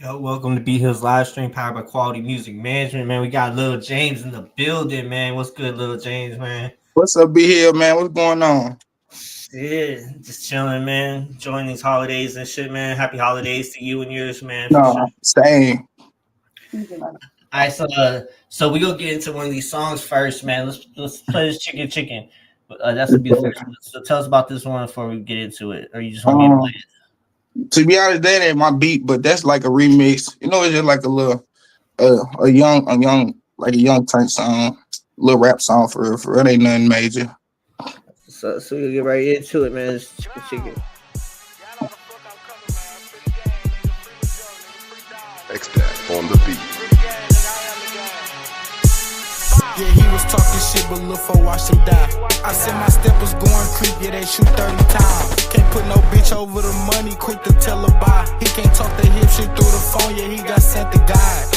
Yo, welcome to Bhillz live stream powered by Quality Music Management, man. We got Luh Jamess in the building, man. What's good, Luh Jamess, man? What's up, B Hill, man? What's going on? Yeah, just chilling, man. Enjoying these holidays and shit, man. Happy holidays to you and yours, man, for sure. No, same. All right, so we gonna get into one of these songs first, man. Let's play this chicken. That's gonna be the first one. So tell us about this one before we get into it, or you just want me to Um, play it? to be honest, that ain't my beat, but that's like a remix. You know, it's just like a little, like a young tank song, little rap song for real. For real. It ain't nothing major. So we'll get right into it, man. It's chicken. X-Stack on the beat. Yeah, he was talking shit, but Lil' Fo watched him die. I said my steppers going creep, yeah, they shoot 30 times. Can't put no bitch over the money, quick to tell her bye. He can't talk the hip shit through the phone, yeah, he got sent the guide.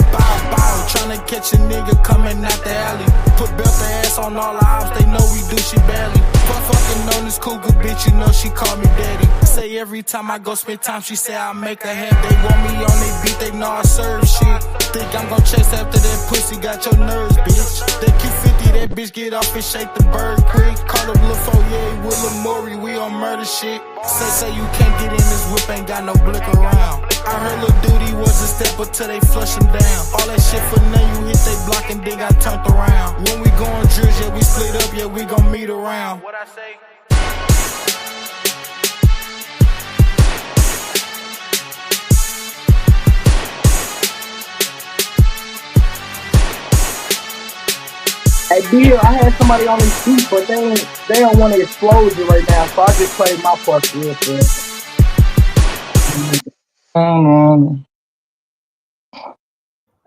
Bow, tryna catch a nigga coming out the alley. Put belt the ass on all the ops, they know we do shit badly. Fucking on this cougar bitch, you know she call me daddy. Say every time I go spend time, she say I make her happy. They want me on they beat, they know I serve shit. Think I'm gon' chase after that pussy, got your nerves, bitch. That Q50, that bitch get off and shake the bird quick. Call up Lil' Fo, yeah, with Lil' Maury, we on murder shit. Say you can't get in this whip, ain't got no blick around. I heard Lil' Duty was a stepper till they flush him down. All that shit for now, you hit they block and then got turned around. When we goin' drills, yeah, we split up, yeah, we gon' meet around. What I say? Hey Bill, I had somebody on this beat, but they don't want to explosion right now, so I just played my part real quick.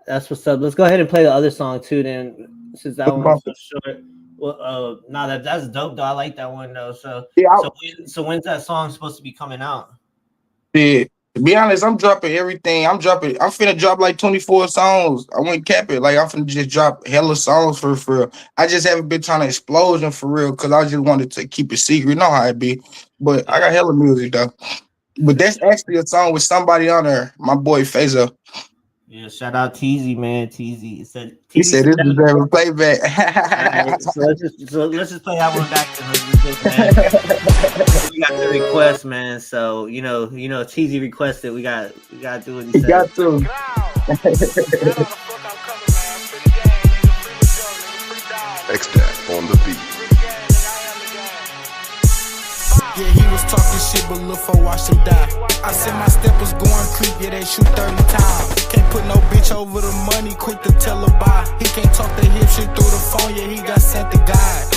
That's what's up. Let's go ahead and play the other song too, then, since that one was so short. Well, that's dope though. I like that one though. So, Yeah, so when's that song supposed to be coming out? yeah. To be honest, I'm dropping everything. I'm finna drop like 24 songs. I wouldn't cap it. Like I'm finna just drop hella songs for real. I just haven't been trying to explosion for real because I just wanted to keep it secret. You know how it be. But I got hella music though. But that's actually a song with somebody on there. My boy Fazo. Yeah, shout out TZ, man. TZ said He said this deserves a playback. so let's just play that one back to him. We got the request, man. So you know, TZ requested. We got to do what he said. Got to. X-Stack on the beat. Yeah, he was talking shit, but Lil' Fo watched him die. I said my steppers going creep, yeah, they shoot 30 times. Can't put no bitch over the money, quick to tell her bye. He can't talk the hip shit through the phone, yeah, he got sent the guide.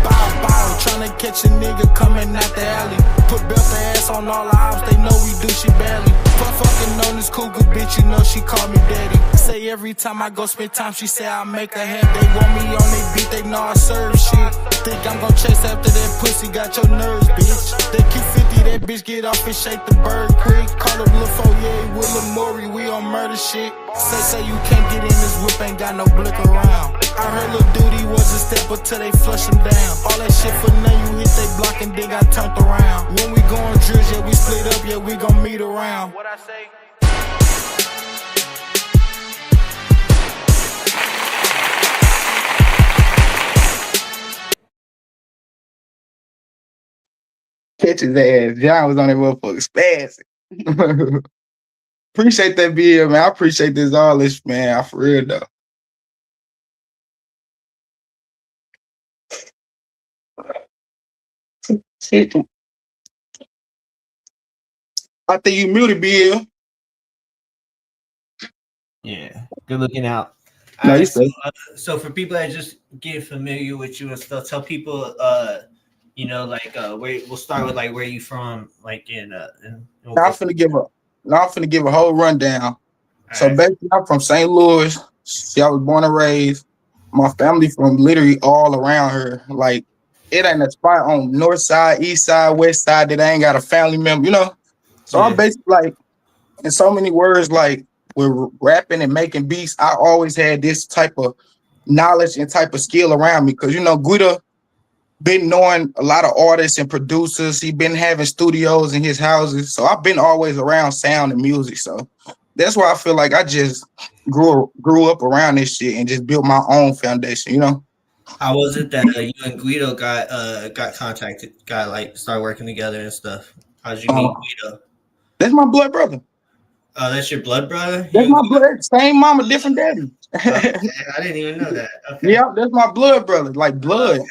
Bow, tryna catch a nigga coming out the alley. Put belt the ass on all the ops, they know we do shit badly. Fucking on this cougar bitch, you know she call me daddy. Say every time I go spend time, she say I make her happy. They want me on they beat, they know I serve shit. Think I'm gon' chase after that pussy, got your nerves, bitch. That Q50, that bitch get off and shake the bird quick. Call up Lil' Fo, yeah, with Lil' Maury, we on murder shit. Say you can't get in this whip, ain't got no blick around. I heard Lil' Duty was a stepper till they flush him down. All that shit for now, you hit they block and then got turned around. When we goin' drills, yeah, we split up, yeah, we gon' meet around. What I say? Catch his ass. John was on that motherfucker spazzing. Appreciate that video, man. I appreciate this all this, man. I for real though. I think you muted, Bill. Yeah, good looking out. No, Right, so for people that just get familiar with you and stuff, tell people, where we'll start with like where you from, like now I'm finna give a whole rundown. So right. basically, I'm from St. Louis. See, I was born and raised. My family from literally all around here. Like it ain't a spot on north side, east side, west side that I ain't got a family member, you know. So I'm basically like, in so many words, like with rapping and making beats, I always had this type of knowledge and type of skill around me. Cause you know, Guido been knowing a lot of artists and producers. He been having studios in his houses. So I've been always around sound and music. So that's why I feel like I just grew up around this shit and just built my own foundation, you know? How was it that you and Guido got contacted, got like started working together and stuff? How did you meet Guido? That's my blood brother. Oh, that's your blood brother? That's my blood. Same mama, different daddy. Okay, I didn't even know that. Okay. Yeah, that's my blood brother, like blood.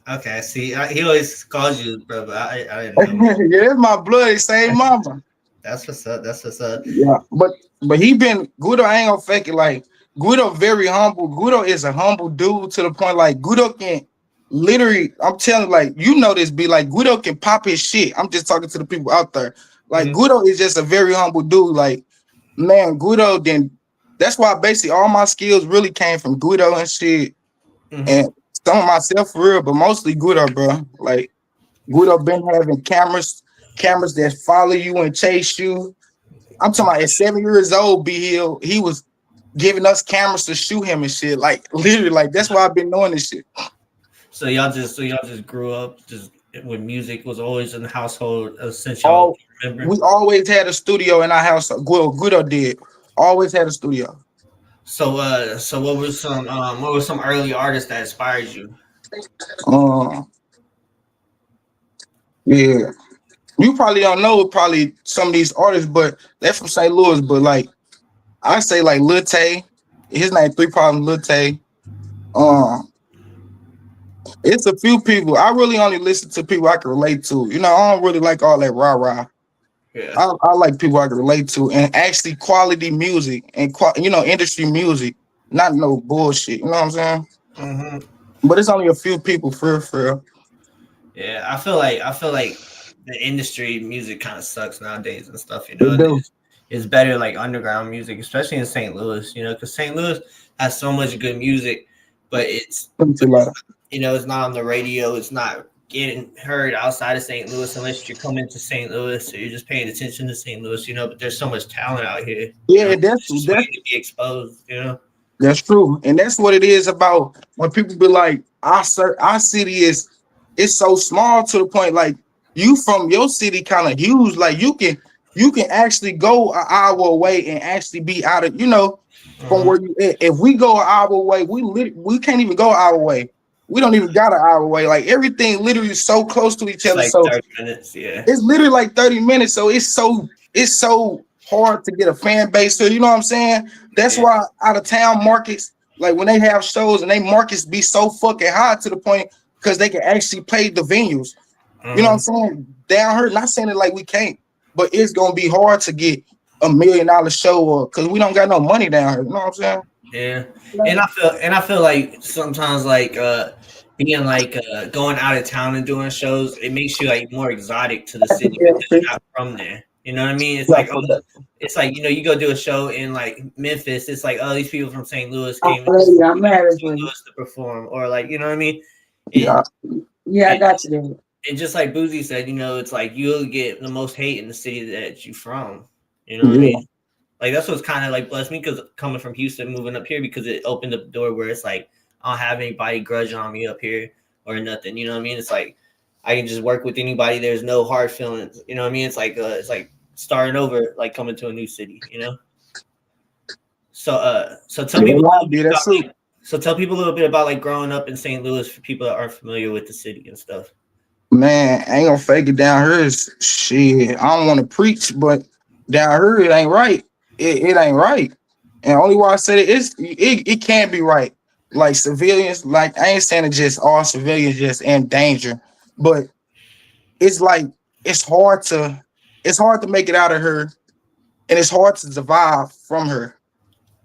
Okay. See, he always calls you brother. I didn't know. Yeah, that's my blood. Same mama. That's what's up. That's what's up. Yeah, but he been Guido. I ain't gonna fake it. Like Guido, very humble. Guido is a humble dude to the point like Guido can literally. I'm telling like you know this. Be like Guido can pop his shit. I'm just talking to the people out there. Like Guido is just a very humble dude. Like man, Guido. Then that's why basically all my skills really came from Guido and shit, and some of myself for real, but mostly Guido, bro. Like Guido been having cameras that follow you and chase you. I'm talking about at 7 years old, Bhillz, he was giving us cameras to shoot him and shit. Like literally, like that's why I've been doing this shit. So y'all just grew up just when music was always in the household since y'all remember? We always had a studio in our house. Guido did. Always had a studio. So what were some early artists that inspired you? Yeah. You probably don't know probably some of these artists, but they're from St. Louis. But like I say like Lil Tay, his name 3 Problems Lil Tay. It's a few people. I really only listen to people I can relate to. You know, I don't really like all that rah-rah. Yeah. I like people I can relate to and actually quality music and industry music, not no bullshit. You know what I'm saying? But it's only a few people for real. Yeah, I feel like the industry music kind of sucks nowadays and stuff. You know, it's better like underground music, especially in St. Louis. You know, because St. Louis has so much good music, but it's it's not on the radio. It's not getting heard outside of St. Louis unless you're coming to St. Louis or you're just paying attention to St. Louis. You know, but there's so much talent out here. Yeah, that's to be exposed. You know, that's true, and that's what it is about when people be like, our city is so small to the point like you from your city kind of huge. Like you can actually go an hour away and actually be out of from where you at. If we go an hour away, we can't even go an hour away. We don't even got an hour away. Like everything literally is so close to each other. Like so 30 minutes, yeah. It's literally like 30 minutes. So it's so hard to get a fan base. So you know what I'm saying? That's why out of town markets, like when they have shows and they markets be so fucking high to the point because they can actually play the venues. You know what I'm saying? Down here, not saying it like we can't, but it's gonna be hard to get $1 million show or because we don't got no money down here. You know what I'm saying? Yeah, and I feel like sometimes like being like going out of town and doing shows, it makes you like more exotic to the city because you're not from there. You know what I mean? It's like you go do a show in like Memphis. It's like these people from St. Louis came to St. Louis to perform, or like you know what I mean? I got you there. And just like Boozy said, it's like you'll get the most hate in the city that you from. You know what I mean? Like that's what's kind of like blessed me because coming from Houston, moving up here because it opened up the door where it's like I don't have anybody grudging on me up here or nothing. You know what I mean? It's like I can just work with anybody. There's no hard feelings. You know what I mean? It's like starting over, like coming to a new city. You know. So tell people. Tell people a little bit about like growing up in St. Louis for people that aren't familiar with the city and stuff. Man, I ain't gonna fake it. Down here is shit. I don't want to preach, but down here it ain't right. It ain't right. And only why I said it can't be right. Like civilians, like I ain't saying it just all civilians just in danger, but it's like it's hard to make it out of her, and it's hard to survive from her.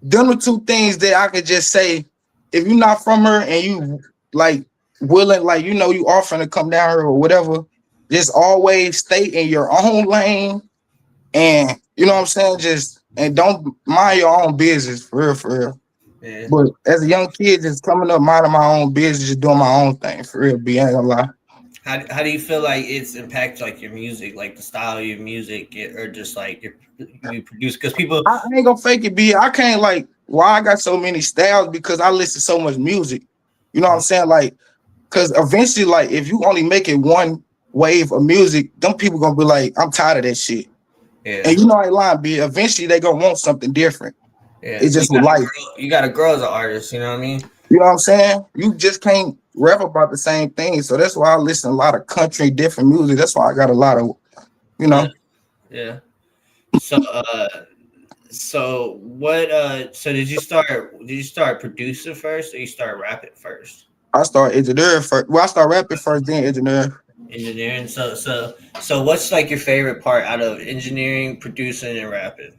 Them are two things that I could just say. If you're not from her and you like willing, like you offering to come down here or whatever, just always stay in your own lane, and you know what I'm saying. Just and don't mind your own business for real. Yeah. But as a young kid, just coming up, minding my own business, just doing my own thing for real. Be ain't gonna lie. How do you feel like it's impacted like your music, like the style of your music, or just like you produce? Because people, I ain't gonna fake it. I can't like why I got so many styles because I listen to so much music. You know what I'm saying? Like Cause eventually, like, if you only make it one wave of music, them people gonna be like, I'm tired of that shit. Yeah. And you know I ain't lying, B. Eventually they gonna want something different. Yeah. It's just with life. You gotta grow as an artist, you know what I mean? You know what I'm saying? You just can't rap about the same thing. So that's why I listen to a lot of country, different music. That's why I got a lot of, you know. Yeah. So what so did you start producing first or you start rapping first? I start engineering first. Well, I start rapping first, then engineering. Engineering. So what's like your favorite part out of engineering, producing, and rapping?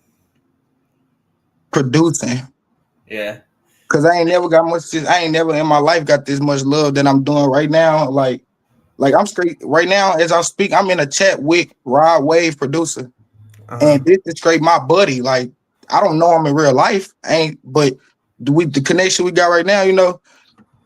Producing. Yeah. Cause I ain't never got much. I ain't never in my life got this much love that I'm doing right now. Like I'm straight right now as I speak. I'm in a chat with Rod Wave producer, and this is straight my buddy. Like I don't know him in real life, but the connection we got right now, you know,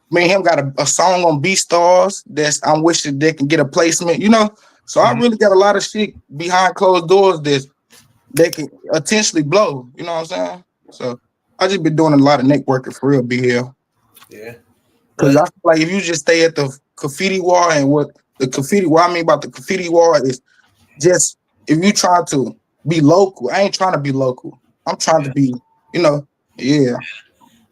me and him got a song on BeatStars that's I'm wishing they can get a placement, you know. So I really got a lot of shit behind closed doors that can potentially blow. You know what I'm saying? So I just been doing a lot of networking for real, BL. Yeah. Because I feel like if you just stay at the graffiti wall, and what I mean about the graffiti wall is just if you try to be local. I ain't trying to be local. I'm trying to be, you know, yeah.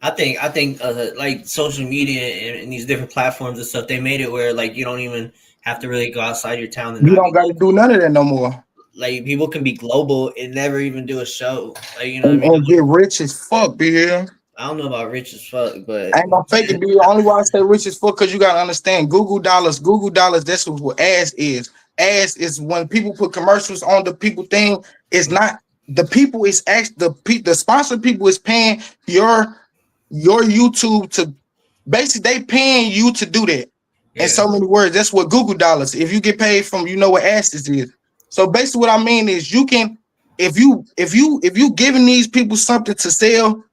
I think like social media and these different platforms and stuff, they made it where like you don't even have to really go outside your town. You don't got to do none of that no more. Like people can be global and never even do a show. Like you know what I and mean? Get rich as fuck, BL. I don't know about rich as fuck, but I ain't gonna fake it, B. The only why I say rich as fuck because you gotta understand Google dollars, that's what ads is. Ads is when people put commercials on the people thing. It's not the people, it's actually the sponsored people is paying your YouTube to basically they paying you to do that. In so many words, that's what Google dollars. If you get paid from, you know what ads is. So basically what I mean is you can if you giving these people something to sell,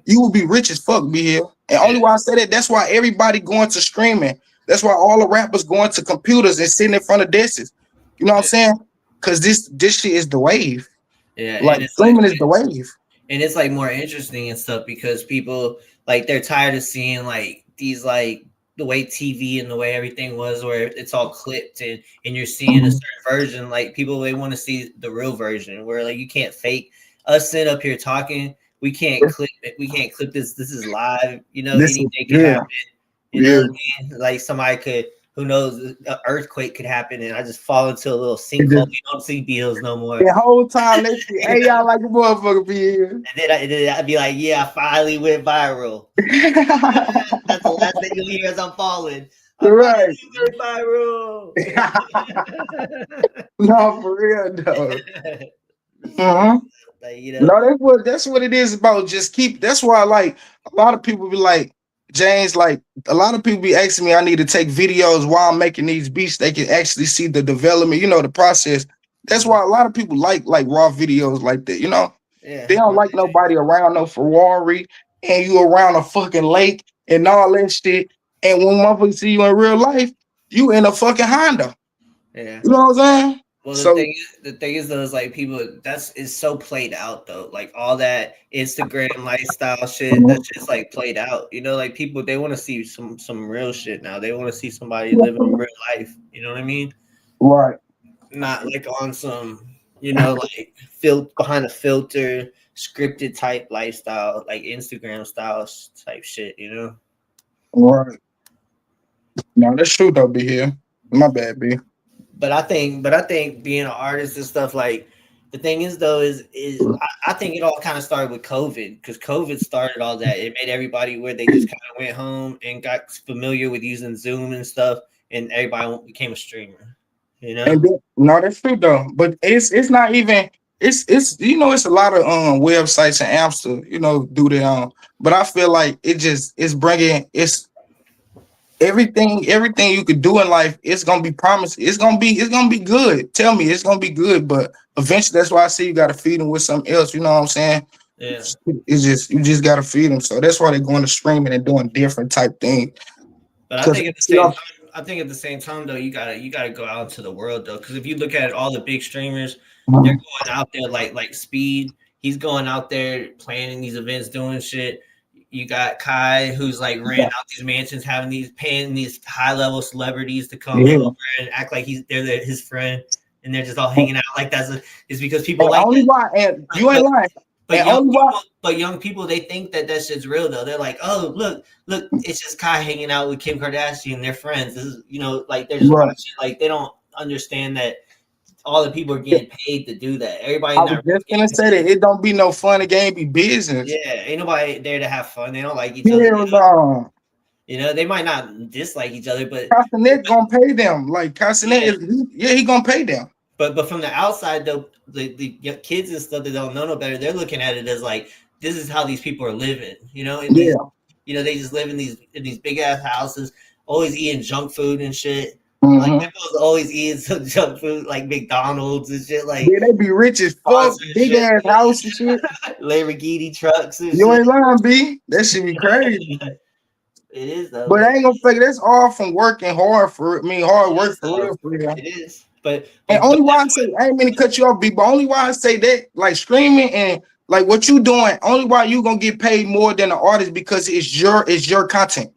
you will be rich as fuck, be here. And only why I say that's why everybody going to streaming. That's why all the rappers going to computers and sitting in front of desks. You know what I'm saying? Because this shit is the wave. Yeah, like streaming is the wave. And it's like more interesting and stuff because people like they're tired of seeing like these like the way TV and the way everything was where it's all clipped and you're seeing a certain version. Like people they want to see the real version where like you can't fake us sitting up here talking. We can't clip it. We can't clip this. This is live. You know, anything can happen. You know what I mean? Like somebody could, who knows, an earthquake could happen, and I just fall into a little sinkhole. You don't see Bhillz no more. The whole time they see, hey, y'all like a motherfucker, Bhillz. And then I'd be like, yeah, I finally went viral. That's the last thing you'll hear as I'm falling. Right. Went viral. No, for real, though. Like, you know? No, that's what it is about. Just keep. That's why, like, a lot of people be like, James, like, a lot of people be asking me, I need to take videos while I'm making these beats. They can actually see the development, you know, the process. That's why a lot of people like raw videos like that, you know. They don't like nobody around no Ferrari and you around a fucking lake and all that shit. And when motherfuckers see you in real life, you in a fucking Honda. Yeah. You know what I'm saying? Well, So, the thing is though, is like people is so played out though. Like all that Instagram lifestyle shit, that's just like played out. You know, like people they want to see some real shit now. They want to see somebody living real life. You know what I mean? Right. Not like on some, you know, like behind a filter, scripted type lifestyle, like Instagram style type shit. You know? Right. No, that's true though. Be here. My bad, B. But I think being an artist and stuff like the thing is though is I think it all kind of started with COVID because COVID started all that. It made everybody where they just kind of went home and got familiar with using Zoom and stuff, and everybody became a streamer. You know? And no, that's true though. But it's not even it's you know it's a lot of websites and apps to you know do their But I feel like it's bringing everything you could do in life. It's gonna be promised. It's gonna be good. Tell me, it's gonna be good. But eventually, that's why I say you gotta feed them with something else. You know what I'm saying? Yeah. It's just you just gotta feed them. So that's why they're going to streaming and doing different type things. But I think at the same time, though, you gotta go out into the world though, because if you look at all the big streamers, they're going out there like Speed. He's going out there playing in these events, doing shit. you got Kai, who's like ran out these mansions, paying these high level celebrities to come over and act like his friend, and they're just all hanging out like it's because people like only that. why, and you ain't lying. But young people, they think that shit's real though. They're like, oh look, it's just Kai hanging out with Kim Kardashian, they're friends. This is, like they're just watching, like they don't understand that all the people are getting paid to do that. Everybody. I was just gonna say that it don't be no fun. The game be business. Yeah, ain't nobody there to have fun. They don't like each other. They might not dislike each other, but Castanet gonna pay them. Like Castanet he gonna pay them. But from the outside though, the kids and stuff that don't know no better, they're looking at it as like this is how these people are living. And they just live in these big ass houses, always eating junk food and shit. Like people always eating some junk food like McDonald's and shit. Like they be rich as fuck, big ass house and shit, Lamborghini trucks. And you ain't lying, B. That should be crazy. It is though, but I ain't gonna fake. That's all from working hard hard work for real. It is, but only why I say I ain't mean to cut you off, B. But only why I say that, like streaming and like what you doing, only why you gonna get paid more than the artist because it's your content.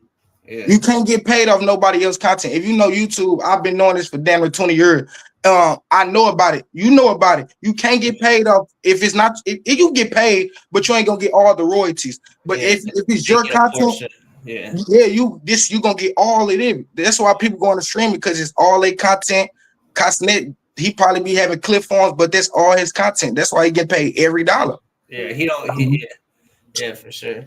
Yeah. You can't get paid off nobody else's content. If you know YouTube, I've been doing this for damn near 20 years. I know about it. You know about it. You can't get paid off if it's not. If you get paid, but you ain't gonna get all the royalties. But if it's your content, you gonna get all it in. That's why people go on the stream because it's all their content. Castanet, he probably be having clip forms, but that's all his content. That's why he get paid every dollar. Yeah, he don't. Yeah, for sure.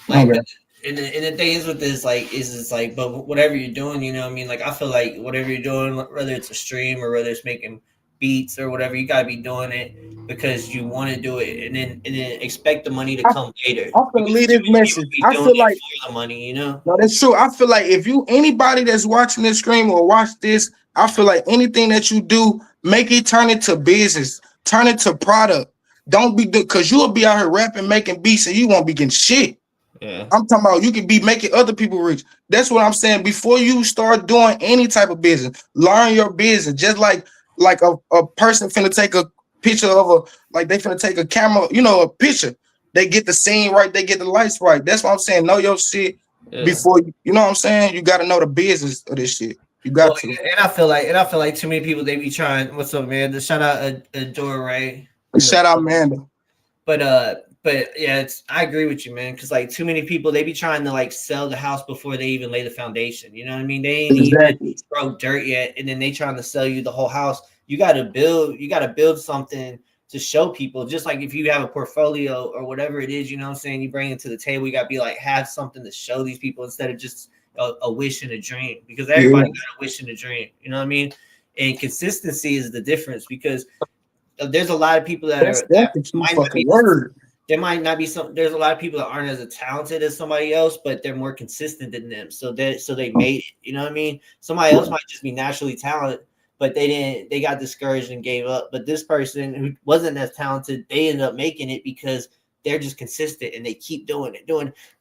Like. Okay. And the thing is with this, like, it's like, but whatever you're doing, you know what I mean? Like, I feel like whatever you're doing, whether it's a stream or whether it's making beats or whatever, you gotta be doing it because you want to do it, and then expect the money to come later. I feel leave this message. I feel like for the money, No, that's true. I feel like if anybody that's watching this stream or watch this, I feel like anything that you do, make it turn into business, turn it to product. Don't be because you'll be out here rapping, making beats, and you won't be getting shit. Yeah. I'm talking about you can be making other people rich. That's what I'm saying. Before you start doing any type of business, learn your business. Just like a person finna take a picture of they finna take a camera, a picture. They get the scene right, they get the lights right. That's what I'm saying. Know your shit before you know what I'm saying. You got to know the business of this shit. You got to. And I feel like too many people they be trying. What's up, man? Shout out Adore Ray. Shout out Amanda. But yeah, I agree with you, man. Because like too many people, they be trying to like sell the house before they even lay the foundation. You know what I mean? They ain't even broke dirt yet, and then they trying to sell you the whole house. You got to build something to show people. Just like if you have a portfolio or whatever it is, you know what I'm saying? You bring it to the table. You got to be like have something to show these people instead of just a wish and a dream. Because everybody got a wish and a dream. You know what I mean? And consistency is the difference because there's a lot of people that might not be word. There might not be there's a lot of people that aren't as talented as somebody else, but they're more consistent than them. So they made it. You know what I mean? Somebody else might just be naturally talented, but they got discouraged and gave up. But this person who wasn't as talented, they ended up making it because they're just consistent and they keep doing it.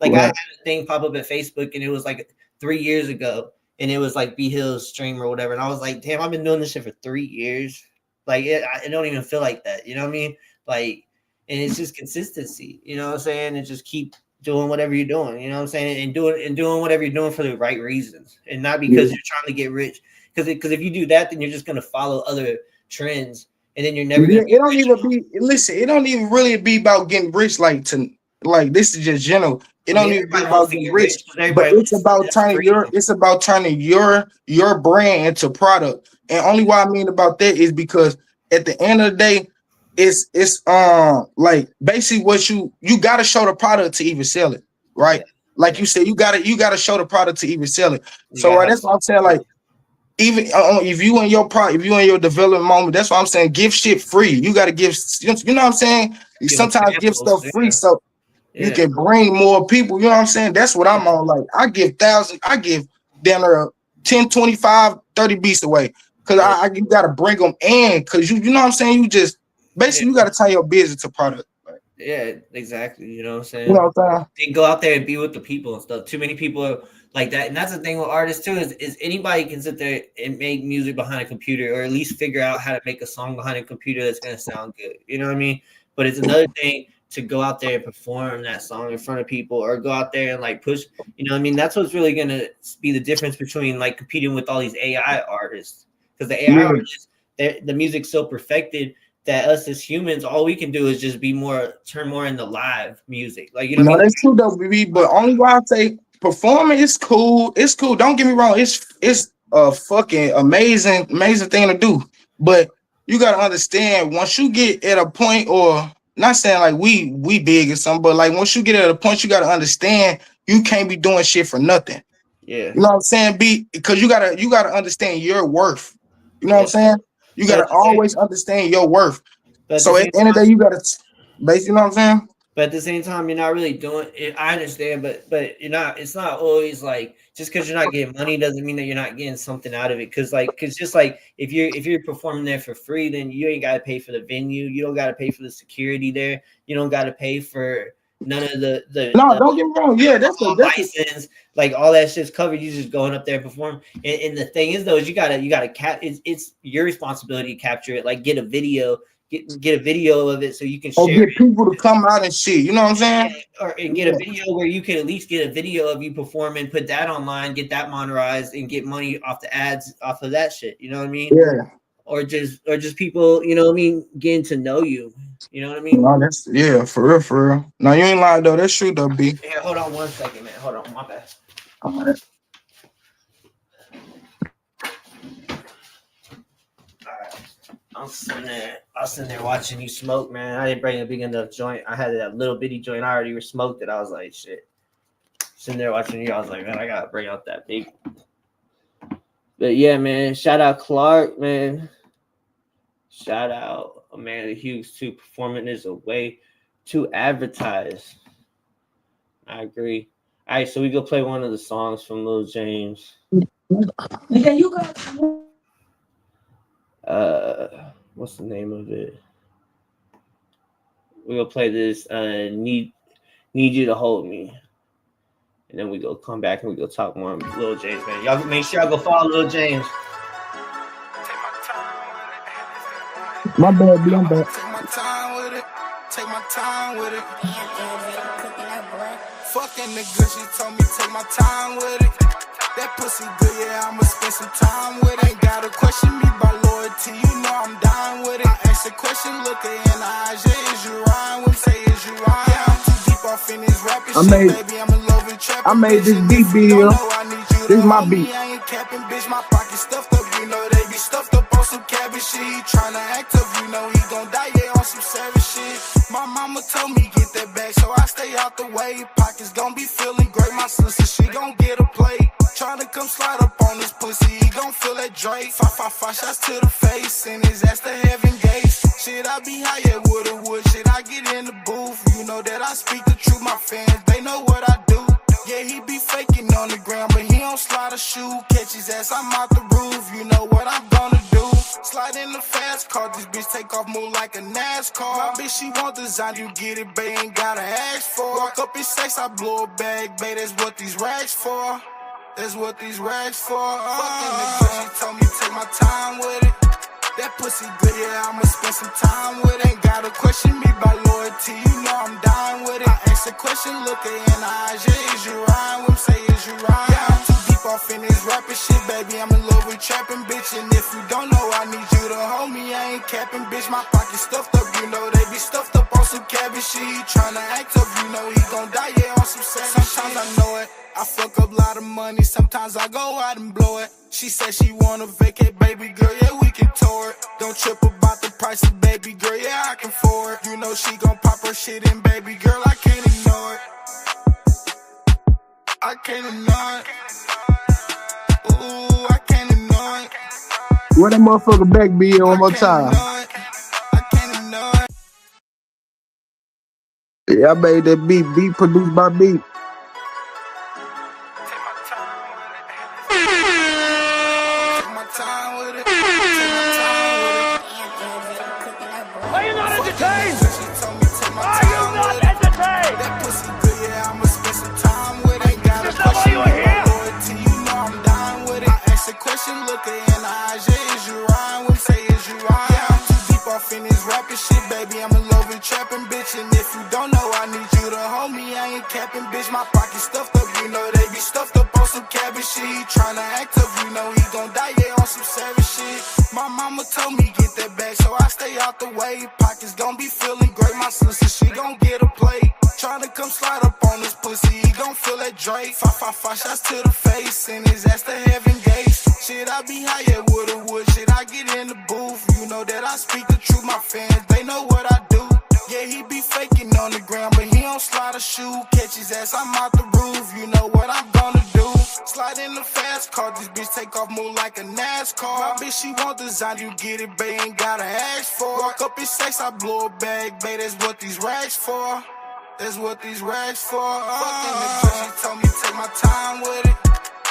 Like I had a thing pop up at Facebook and it was like 3 years ago and it was like Bhillz stream or whatever. And I was like, damn, I've been doing this shit for 3 years. Like it don't even feel like that. You know what I mean? Like, and it's just consistency, you know what I'm saying? And just keep doing whatever you're doing, you know what I'm saying? And doing whatever you're doing for the right reasons and not because you're trying to get rich. Because if you do that, then you're just going to follow other trends and then you're never going to it don't even really be about getting rich. Like this is just general. It don't even be about getting rich, but it's about turning your brand into product. And only why I mean about that is because at the end of the day, it's like basically what you got to show the product to even sell it, right? Like you said, you got to show the product to even sell it. So that's what I'm saying. Like even if you in your product, if you in your development moment, that's what I'm saying. Give shit free. You got to give. You know what I'm saying? Sometimes give stuff free so you can bring more people. You know what I'm saying? That's what I'm on. Like I give down there 10, 25, 30 beats away because you got to bring them in because you know what I'm saying. You just basically you got to tie your business to product. Yeah, exactly. You know what I'm saying? You know what I'm saying? And go out there and be with the people and stuff. Too many people are like that. And that's the thing with artists too, is anybody can sit there and make music behind a computer or at least figure out how to make a song behind a computer that's gonna sound good. You know what I mean? But it's another thing to go out there and perform that song in front of people, or go out there and like push, you know what I mean? That's what's really gonna be the difference between like competing with all these AI artists, because the AI artists, the music's so perfected that us as humans, all we can do is just turn more into live music. Like, you know, that's true though, baby. But only why I say performing is cool. It's cool. Don't get me wrong. It's a fucking amazing thing to do. But you gotta understand, once you get at a point, or not saying like we big or something, but like once you get at a point, you gotta understand you can't be doing shit for nothing. Yeah, you know what I'm saying? Because you gotta understand your worth. You know what I'm saying? You gotta always understand your worth. So at the end of the day, you gotta basically, you know what I'm saying? But at the same time, you're not really doing it. I understand, but you're not. It's not always like, just because you're not getting money doesn't mean that you're not getting something out of it. Because just like if you're performing there for free, then you ain't got to pay for the venue. You don't got to pay for the security there. You don't got to pay for none of the don't get me wrong. Yeah, that's license. Like all that shit's covered. You just going up there and perform. And the thing is though, is you gotta cap. It's your responsibility to capture it. Like get a video. Get a video of it so you can share get people to come out and shit. You know what I'm saying? And get a video where you can at least get a video of you performing, put that online, get that monetized, and get money off the ads off of that shit. You know what I mean? Yeah. Or just people, you know what I mean, getting to know you. You know what I mean? No, that's for real. No, you ain't lying though. That's true though, B. Here, hold on 1 second, man. Hold on, my bad. All right. I was sitting there watching you smoke, man. I didn't bring a big enough joint. I had that little bitty joint. I already smoked it. I was like, shit. Sitting there watching you, I was like, man, I gotta bring out that big. But yeah, man. Shout out Clark, man. Shout out Amanda Hughes too. Performing is a way to advertise. I agree. All right, so we go play one of the songs from Luh Jamess. Yeah, you got. What's the name of it? We're gonna play this need you to hold me, and then we go come back and we go talk more on Luh Jamess, man. Y'all make sure y'all go follow Luh Jamess. My bad, B, I'm back. Take my time with it. Fucking nigga, she told me take my time with it. That pussy good, yeah, I'ma spend some time with it. Ain't gotta question me by loyalty, you know I'm dying with it. I ask a question, look her in the eyes, yeah, is you rhyme? When say is you rhyme? Yeah, I'm too deep off in this rapping shit, baby, I'm in love with trapping. I made this beat, this is my beat. I ain't capping, bitch, my pocket stuffed up, you know they be stuffed up on some cabbage shit. He tryna act up, you know he gon' die, yeah, on some savage shit. My mama told me get that back, so I stay out the way. Pockets gon' be feeling great, my sister, she gon' get a plate. Tryna come slide up on this pussy, he gon' feel that Drake. 5 shots to the face, and his ass to heaven gates. Shit, I be high, yeah, wood. Shit, I get in the booth. You know that I speak the truth, my fans, they know what I do. Yeah, he be faking on the ground, but he don't slide a shoe. Catch his ass, I'm out the roof, you know what I'm gonna do. Slide in the fast car, this bitch take off move like a NASCAR. My bitch, she want design, you get it, babe, ain't gotta ask for. Walk up in sex, I blow a bag, babe, that's what these racks for. That's what these racks for. Fucking nigga, she told me take my time with it. That pussy good, yeah, I'ma spend some time with it. Ain't gotta question me by loyalty, you know I'm dying with it. I ask a question, look her in the eyes, yeah, is you rhyme? When say is you rhyme? Yeah, I'm too deep off in this rapping shit, baby, I'm in love with trapping, bitch. And if you don't know, I need you to hold me, I ain't capping, bitch. My pocket stuffed up, you know they be stuffed up on some cabbage shit. He tryna act up, you know he gon' die, yeah, on some savage. Sometimes I know it, I fuck up a lot of money, sometimes I go out and blow it. She said she wanna vacate, baby girl, yeah, we can tour it. Don't trip about the price of baby girl, yeah, I can afford it. You know she gon' pop her shit in, baby girl, I can't ignore it. I can't ignore it. Ooh, I can't ignore it. Where that motherfucker back be one more time? I can't ignore it. Yeah, I made that beat produced by beat. Are you not entertained? Are you not entertained? That pussy good, yeah, I'ma spend some time with it. Ain't gotta question me by loyalty, you know I'm dying with it. I ask a question, look her in the eyes, yeah, is you rhyme? When say is you rhyme? Yeah, I'm too deep off in this rapping shit, baby, I'm in love with trapping, bitch. And if you don't know, I need you to hold me. I ain't capping, bitch. My pocket stuffed up, you know they be stuffed up on some cabbage shit. He tryna act up, you know he gon' die, yeah, on some savage shit. My mama told me get that back, so I stay out the way. Pockets gon' be feeling great, my sister, she gon' get a plate. Tryna come slide up on this pussy, he gon' feel that Drake. Five shots to the face, and his ass to heaven gates. Shit, I be high, yeah, wood. Shit, I get in the booth. You know that I speak the truth, my fans, they know what I do. Yeah, he be faking on the ground, but he don't slide a shoe. Catch his ass, I'm out the roof, you know what I'm gonna do. Slide in the fast car, this bitch take off move like a NASCAR. My bitch, she want design, you get it, bae, ain't gotta ask for. Walk up in sex, I blow a bag, bae, that's what these rags for. That's what these rags for. Fucking the bitch, she told me take my time with it.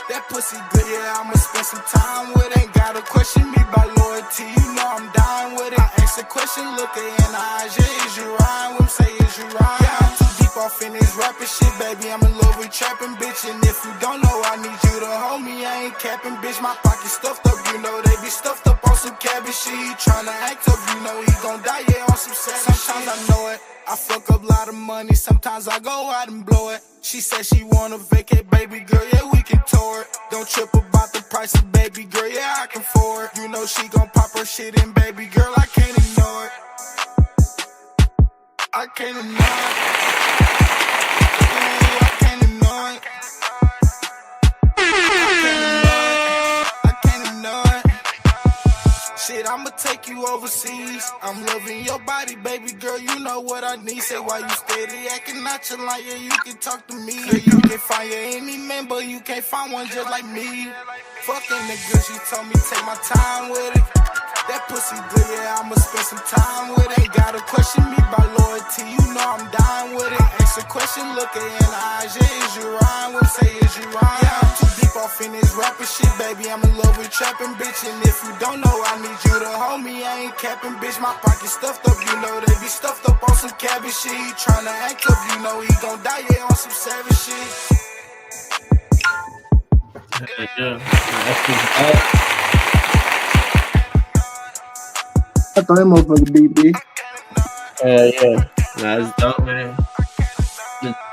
That pussy good, yeah, I'ma spend some time with it. Ain't gotta question me by loyalty, you know I'm dying with it. I ask a question, look her in the eyes, yeah, is you riding with me? Say, is you riding? Yeah, I'm too deep off in this rapping shit, baby, I'm in love with trapping, bitch. And if you don't know, I need you to hold me, I ain't capping, bitch. My pocket stuffed up, you know they be stuffed up on some cabbage shit. He tryna act up, you know he gon' die, yeah, on some savage. Sometimes I know it, I fuck up a lot of money, sometimes I go out and blow it. She said she wanna vacate, baby girl, yeah, we can tour it. Don't trip about the price of baby girl, yeah, I can afford it. You know she gon' pop her shit in, baby girl, I can't ignore it. I can't ignore it. Yeah, I can't ignore it. I can't ignore it. Shit, I'ma take you overseas. I'm loving your body, baby girl, you know what I need. Say why you steady acting nonchalant, yeah, you can talk to me. Yeah, you can find your any man, but you can't find one just like me. Fucking the girl, she told me take my time with it. That pussy good, yeah, I'ma spend some time with it. Ain't gotta question me by loyalty, you know I'm dying with it. Ask a question, look her in the eyes, yeah, is you riding with me? Say, is you riding? Yeah, I'm too deep off in this rapping shit, baby, I'm in love with trapping, bitch. And if you don't know, I need you to hold me, I ain't capping, bitch. My pocket stuffed up, you know they be stuffed up on some cabbage shit. He tryna act up, you know he gon' die, yeah, on some savage shit. Yeah, that's pretty bad. I thought that motherfucker beat. Yeah. Nah, it's dope, man.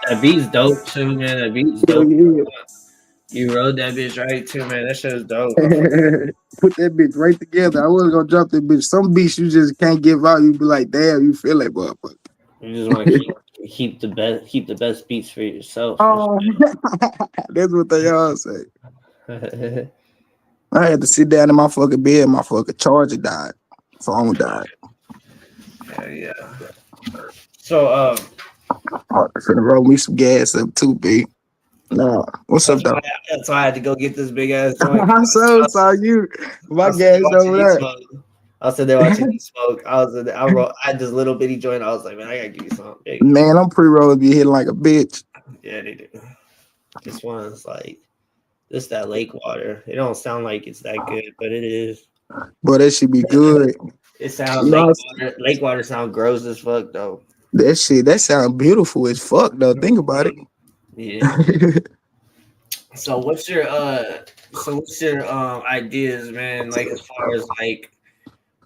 That beat's dope too, man. That beat's dope. Yeah. You wrote that bitch right too, man. That shit is dope. Put that bitch right together. I wasn't gonna drop that bitch. Some beats you just can't give out. You be like, damn, you feel that motherfucker. You just want to keep the best beats for yourself. Oh, that's what they all say. I had to sit down in my fucking bed. My fucking charger died. Phone died. Yeah. So I'm finna roll me some gas up too, B. No, what's up, though? That's why I had to go get this big ass joint. I saw you. My gas over there. I was there watching you smoke. I had this little bitty joint. I was like, man, I gotta give you something big. Man, I'm pre-rolling be hitting like a bitch. Yeah, they do. This one's like this that lake water. It don't sound like it's that good, but it is. But that should be good. It sounds lake water sound gross as fuck though. That sound beautiful as fuck though. Think about it. Yeah. So what's your ideas, man? Like as far as like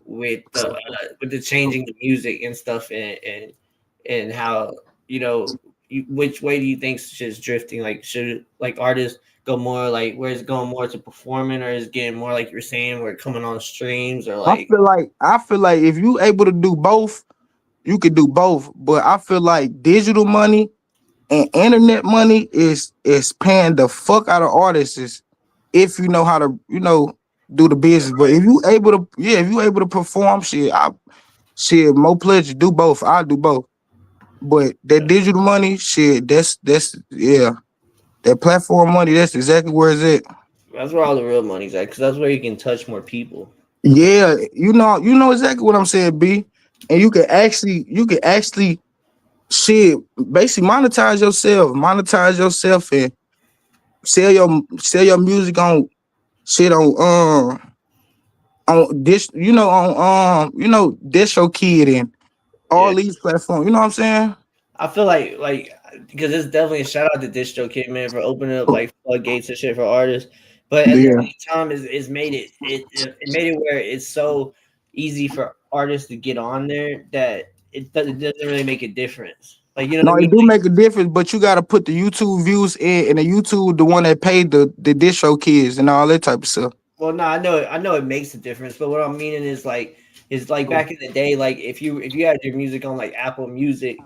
with the changing the music and stuff and how which way do you think shit's drifting? Like should like artists go more like where it's going more to performing, or is it getting more like you're saying where it's coming on streams, or like I feel like if you able to do both, you could do both. But I feel like digital money and internet money is paying the fuck out of artists if you know how to do the business. But if you able to perform more pleasure, do both. I'll do both. But that digital money shit, that's that platform money, that's exactly where it's at. That's where all the real money's at, because that's where you can touch more people. Yeah, you know exactly what I'm saying, B. And you can actually shit basically monetize yourself and sell your music on this, on DistroKid and all these platforms. You know what I'm saying? I feel like because it's definitely a shout out to DistroKid, man, for opening up like floodgates and shit for artists. But at the same time, it's made it made it where it's so easy for artists to get on there that it doesn't really make a difference. Like, you know No, what I it mean? do make a difference, but you gotta put the YouTube views in, and the YouTube the one that paid the distro kids and all that type of stuff. Well, no, I know it makes a difference, but what I'm meaning is like back in the day, like if you had your music on like Apple Music,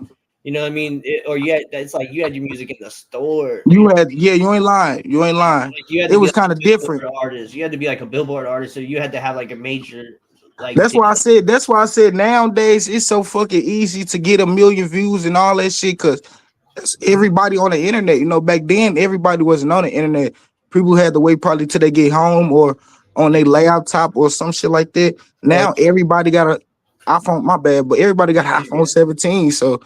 you know what I mean, or you had it's like you had your music in the store. You had you ain't lying. You ain't lying. Like you had It to be was like kind a of different. Billboard artist. You had to be like a Billboard artist, so you had to have like a major like That's why I said. That's why I said nowadays it's so fucking easy to get a million views and all that shit because everybody on the internet. You know, back then everybody wasn't on the internet. People had to wait probably till they get home or on their laptop or some shit like that. Well, Now everybody got a iPhone. My bad, but everybody got an iPhone 17. So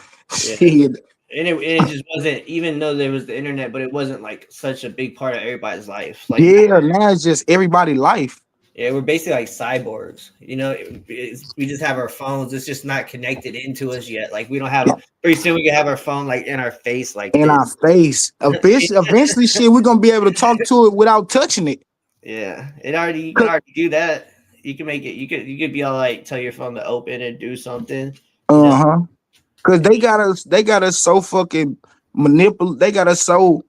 yeah. shit. And it just wasn't, even though there was the internet, but it wasn't like such a big part of everybody's life. Like Yeah, now it's just everybody life. yeah, we're basically like cyborgs. You know, we just have our phones. It's just not connected into us yet. Like we don't have. Pretty soon we can have our phone like in our face, like In our this. face. Eventually, shit, we're gonna be able to talk to it without touching it. Yeah, you can already do that. You can make it. You could be all like tell your phone to open and do something. You know? Uh-huh. Cause they got us so fucking manipulate. They got us so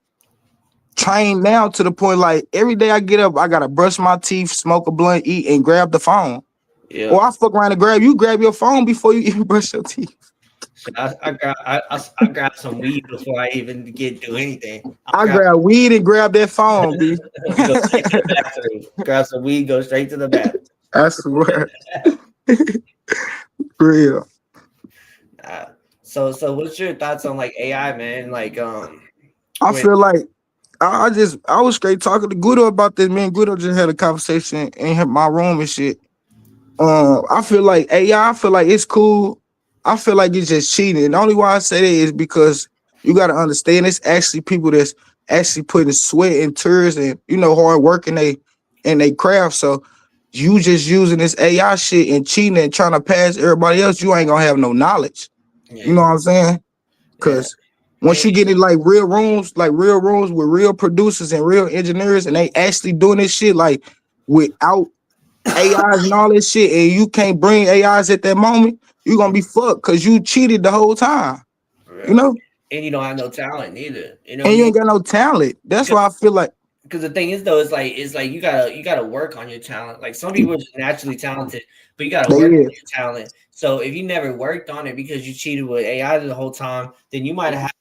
trained now to the point like every day I get up, I gotta brush my teeth, smoke a blunt, eat, and grab the phone. Yeah. Or I fuck around and grab your phone before you even brush your teeth. I grab some weed before I even do anything. I grab weed and grab that phone, B. Go straight to the bathroom. Grab some weed, go straight to the bathroom. I swear. Real. So what's your thoughts on like AI, man? Like I feel like I was straight talking to Guido about this. Me and Guido just had a conversation in my room and shit. I feel like AI, I feel like it's cool. I feel like it's just cheating. And the only why I say that is because you gotta understand it's actually people that's actually putting sweat and tears and hard work in they craft. So you just using this AI shit and cheating and trying to pass everybody else, you ain't gonna have no knowledge. yeah. You know what I'm saying? Because once you get in like real rooms with real producers and real engineers, and they actually doing this shit like without AIs and all this shit, and you can't bring AIs at that moment, you're gonna be fucked because you cheated the whole time. You know? And you don't have no talent either. You know, and you ain't got no talent. That's why I feel like. Because the thing is though, it's like you gotta work on your talent. Like some people are just naturally talented, but you gotta work on your talent. So if you never worked on it because you cheated with AI the whole time, then you might have had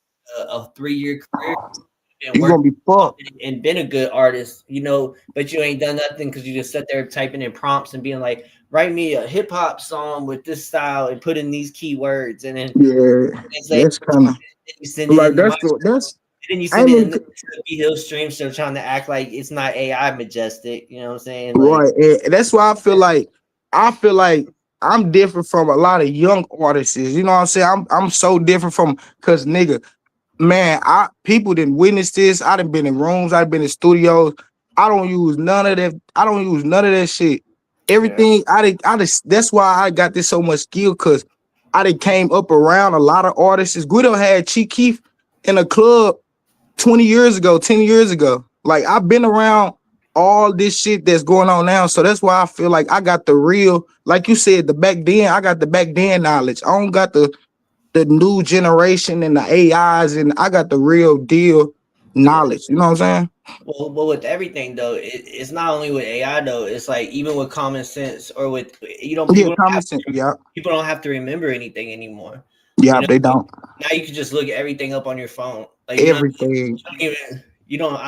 a 3-year career and you're gonna be fucked and been a good artist, but you ain't done nothing because you just sat there typing in prompts and being like, write me a hip hop song with this style and put in these keywords, and then that's kind of like then you send it in the Bhillz stream, so trying to act like it's not AI majestic. You know what I'm saying? Like, right. And that's why I feel like I'm different from a lot of young artists. You know what I'm saying? I'm so different from because nigga, man, people didn't witness this. I done been in rooms, I've been in studios. I don't use none of that shit. Everything that's why I got this so much skill because I done came up around a lot of artists. Guido had Chief Keef in a club 20 years ago, 10 years ago. Like I've been around all this shit that's going on now. So that's why I feel like I got the real, like you said, I got the back then knowledge. I don't got the new generation and the AIs, and I got the real deal knowledge. You know what I'm saying? Well, with everything though, it's not only with AI though. It's like even with common sense or with people don't have to remember anything anymore. Yeah, they don't. Now you can just look at everything up on your phone. Like everything. I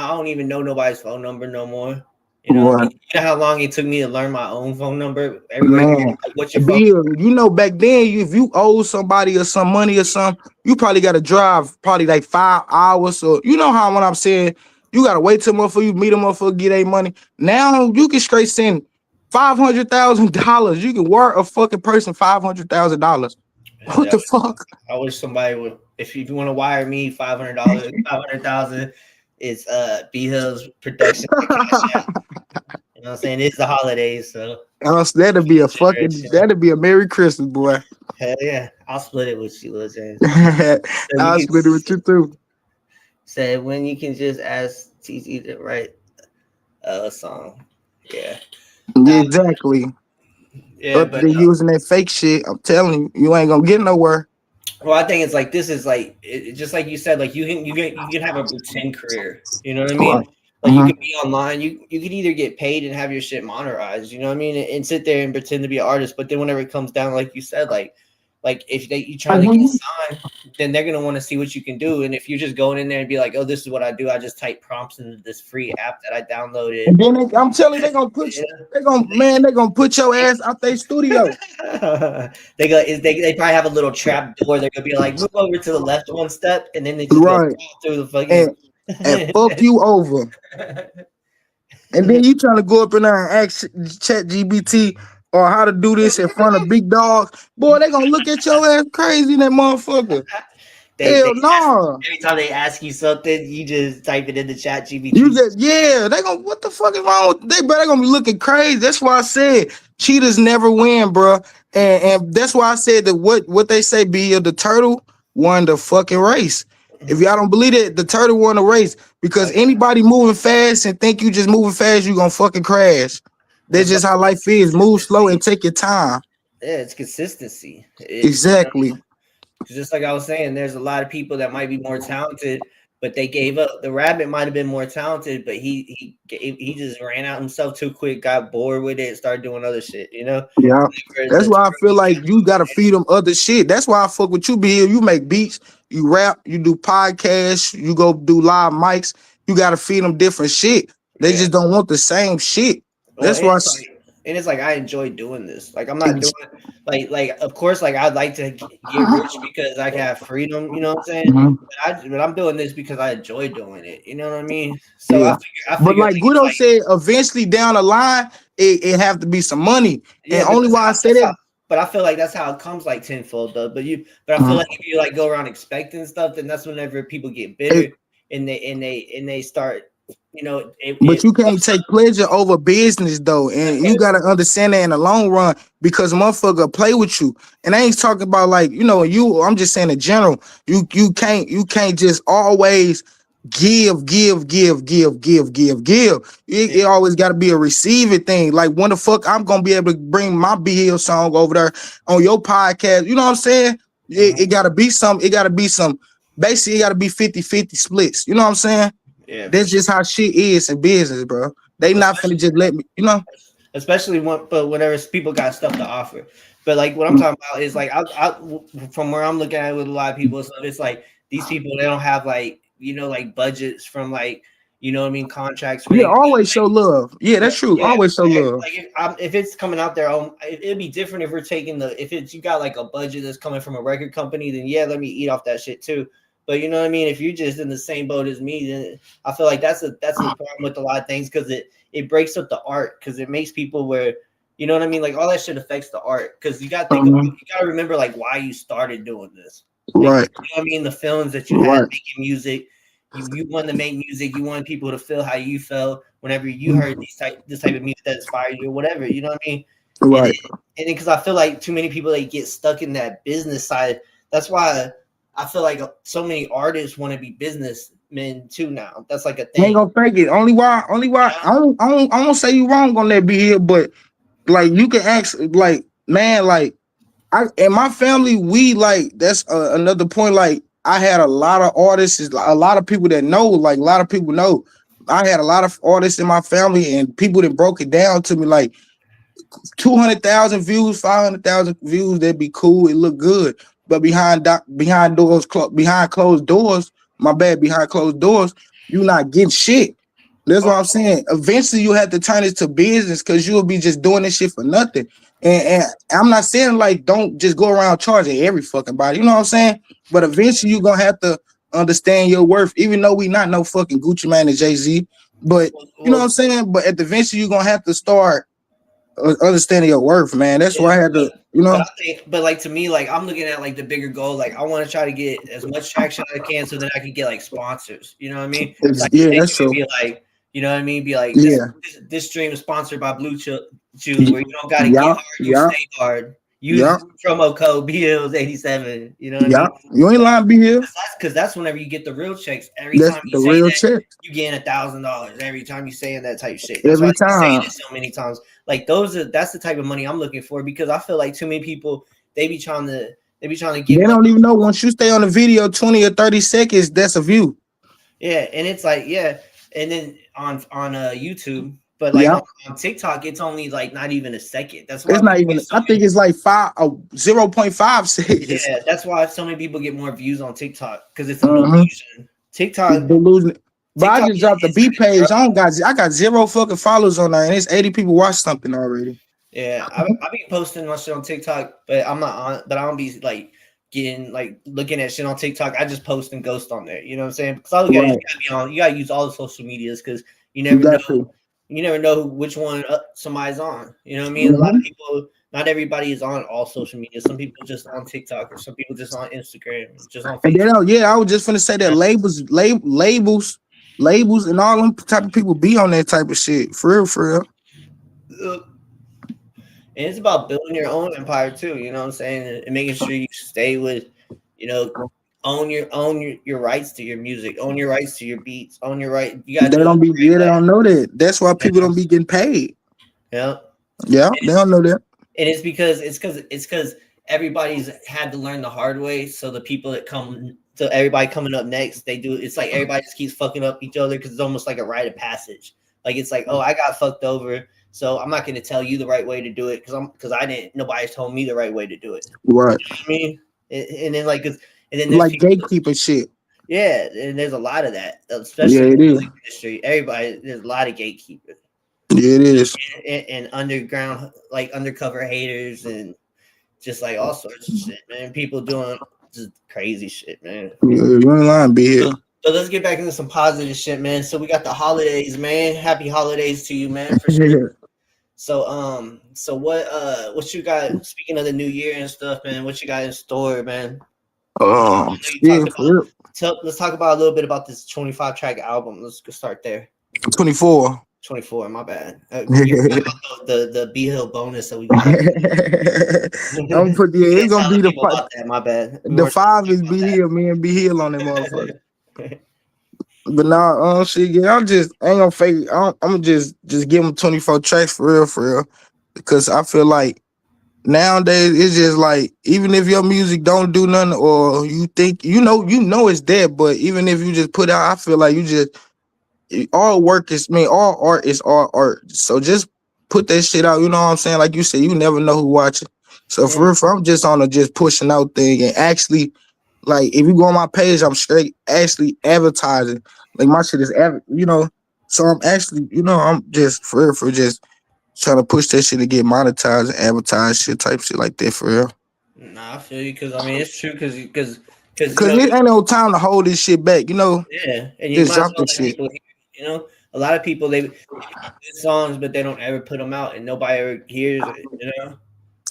don't even know nobody's phone number no more. You know how long it took me to learn my own phone number? Man, like, what's your phone? Back then, if you owe somebody or some money or something, you probably got to drive probably like 5 hours. Or when I'm saying you got to wait till you meet them motherfucker, get their money. Now you can straight send $500,000. You can work a fucking person $500,000. What the fuck? I wish somebody would. If you want to wire me $500, 500,000. It's Bhillz production. You know what I'm saying? It's the holidays, so that'd be a Merry Christmas, boy. Hell yeah. I'll split it with you, Luh Jamess. I'll split it with you too. Said when you can just ask TT to write a song. Yeah. Exactly. Yeah, Other but than using that fake shit, I'm telling you, you ain't gonna get nowhere. well, I think it's like this is like just like you said, like you can have a pretend career. You know what I mean? Right. Like you could be online. You could either get paid and have your shit monetized. You know what I mean? And sit there and pretend to be an artist. But then whenever it comes down, like you said, like if you trying to get signed, then they're gonna want to see what you can do. And if you're just going in there and be like, oh, this is what I do, I just type prompts into this free app that I downloaded. And then I'm telling you, they're gonna put your ass out their studio. They probably have a little trap door. They're gonna be like, move over to the left one step, and then they just Right. go through the fucking and fuck you over. And then you trying to go up in there and ask ChatGPT or how to do this in front of big dogs. Boy, they gonna look at your ass crazy, that motherfucker. Hell no. Every time they ask you something, you just type it in the chat GPT. You just, they gonna, what the fuck is wrong with they better gonna be looking crazy. That's why I said cheaters never win, bro. And that's why I said that what they say be the turtle won the fucking race. If y'all don't believe it, the turtle won the race because anybody moving fast and think you just moving fast, you gonna fucking crash. That's just how life is. Move slow and take your time. Yeah, it's consistency. Exactly. Just like I was saying, there's a lot of people that might be more talented, but they gave up. The rabbit might have been more talented, but he just ran out himself too quick, got bored with it, started doing other shit, you know? Yeah. That's why I feel like you gotta feed them other shit. That's why I fuck with you, Bill. You make beats, you rap, you do podcasts, you go do live mics. You gotta feed them different shit. They just don't want the same shit. That's why. And it's like I enjoy doing this. Like I'm not doing like of course like I'd like to get rich because I can have freedom, you know what I'm saying? Mm-hmm. But I'm doing this because I enjoy doing it. You know what I mean? So yeah. I figure but like Guido said, eventually down the line, it have to be some money. Yeah, and only why I say that. But I feel like that's how it comes like tenfold though. But I feel like if you like go around expecting stuff, then that's whenever people get bitter and they start. You know, but you can't take pleasure over business though, and you gotta understand that in the long run because motherfucker play with you. And I ain't talking about like I'm just saying in general. You can't just always give. It always got to be a receiving thing. Like when the fuck I'm gonna be able to bring my Bhillz song over there on your podcast? You know what I'm saying? It gotta be some. It gotta be some. Basically, it gotta be 50-50 splits. You know what I'm saying? Yeah, that's just how shit is in business, bro. They not finna just let me, especially whenever people got stuff to offer. But like what I'm talking about is like I from where I'm looking at it with a lot of people, so it's like these people they don't have like like budgets from like what I mean contracts. Yeah, always show love. Yeah, that's true. Yeah, always show love. Like if it's coming out there, it'd be different if we're taking if you got like a budget that's coming from a record company, then yeah, let me eat off that shit too. But you know what I mean? If you're just in the same boat as me, then I feel like that's a problem with a lot of things because it breaks up the art because it makes people where you know what I mean? Like all that shit affects the art because you got to think about, you got to remember like why you started doing this. Right. Like, you know what I mean? The feelings that you had making music. You wanted to make music. You wanted people to feel how you felt whenever you heard this type of music that inspired you or whatever. You know what I mean? Right. And because I feel like too many people they get stuck in that business side. That's why I feel like so many artists want to be businessmen too now. That's like a thing. Ain't gonna fake it. Only why. Yeah. I won't say you wrong on that be here, but like you can ask, like man, like in my family, we like that's another point. Like I had a lot of artists, a lot of people that know, like a lot of people know. I had a lot of artists in my family, and people that broke it down to me like 200,000 views, 500,000 views. That'd be cool. It look good. But behind closed doors, you're not getting shit. That's what I'm saying. Eventually, you have to turn it to business because you'll be just doing this shit for nothing. And I'm not saying like don't just go around charging every fucking body. You know what I'm saying? But eventually, you're gonna have to understand your worth, even though we not no fucking Gucci Mane and Jay-Z. But you know what I'm saying? But eventually, you're gonna have to start understanding your worth, man. That's why I had to, But like to me, like I'm looking at like the bigger goal. Like I want to try to get as much traction as I can, so that I can get like sponsors. You know what I mean? Like, that's true. Be like, you know what I mean? Be like, this stream is sponsored by Blue Chews, where you don't gotta get hard, you stay hard. use promo code Bhillz87. You know what I mean? You ain't lying, be here. Because that's whenever you get the real checks. Every That's time you the say real that, check. you gain $1,000 every time you saying that type shit. That's Every why time. saying it so many times. Like that's the type of money I'm looking for, because I feel like too many people they be trying to get. They don't even know once you stay on the video 20 or 30 seconds, that's a view. Yeah, and it's like and then on YouTube. But like on TikTok, it's only like not even a second. That's why it's not even. I think it's like 0.5 seconds. Yeah, that's why so many people get more views on TikTok, because it's an illusion. TikTok, delusion. But I just dropped the B page. I got 0 fucking followers on there, and it's 80 people watch something already. Yeah, I be posting my shit on TikTok, but I'm not on. But I don't be like getting like looking at shit on TikTok. I just post and ghost on there. You know what I'm saying? Because all you gotta be on. You gotta use all the social medias, because you never know. You never know which one somebody's on. You know what I mean? A lot of people, not everybody is on all social media. Some people just on TikTok, or some people just on Instagram, just on Facebook. And I was just gonna say that labels, and all them type of people be on that type of shit. For real. And it's about building your own empire too. You know what I'm saying? And making sure you stay with, own your rights to your music, own your rights to your beats, own your right. You got. They don't know that. That's why people don't be getting paid. Yeah, they don't know that. And it's because everybody's had to learn the hard way. So the people that everybody coming up next, they do. It's like everybody just keeps fucking up each other, because it's almost like a rite of passage. Like it's like, oh, I got fucked over, so I'm not going to tell you the right way to do it, because nobody told me the right way to do it. Right. You know what I mean? And then like there's like gatekeeper shit. Yeah, and there's a lot of that, especially in the music industry. There's a lot of gatekeepers. Yeah, it is. And underground, like undercover haters, and just like all sorts of shit, man. People doing just crazy shit, man. You ain't lying, be here. So let's get back into some positive shit, man. So we got the holidays, man. Happy holidays to you, man, for sure. So what you got? Speaking of the new year and stuff, man, what you got in store, man? Let's talk about a little bit about this 25 track album. Let's go start there. 24, my bad. The Bhillz bonus that we got. I'm put it's gonna be the 5. My bad. The 5 is Be Here, me and Be Here on that motherfucker. But now, shit, yeah, I just ain't gonna fake. I'm just give them 24 tracks for real, because I feel like nowadays it's just like, even if your music don't do nothing, or you think you know it's dead, but even if you just put out, I feel like all art is all art. So just put that shit out. You know what I'm saying? Like you said, you never know who watching. So for real, I'm just on a just pushing out thing, and actually, like, if you go on my page, I'm straight actually advertising. Like, my shit is so I'm actually, I'm just for real, just trying to push that shit to get monetized and advertise shit type shit like that, for real. Nah, I feel you, because I mean it's true, because it ain't no time to hold this shit back, Yeah, and you just drop this shit. A lot of people, they do songs, but they don't ever put them out, and nobody ever hears it.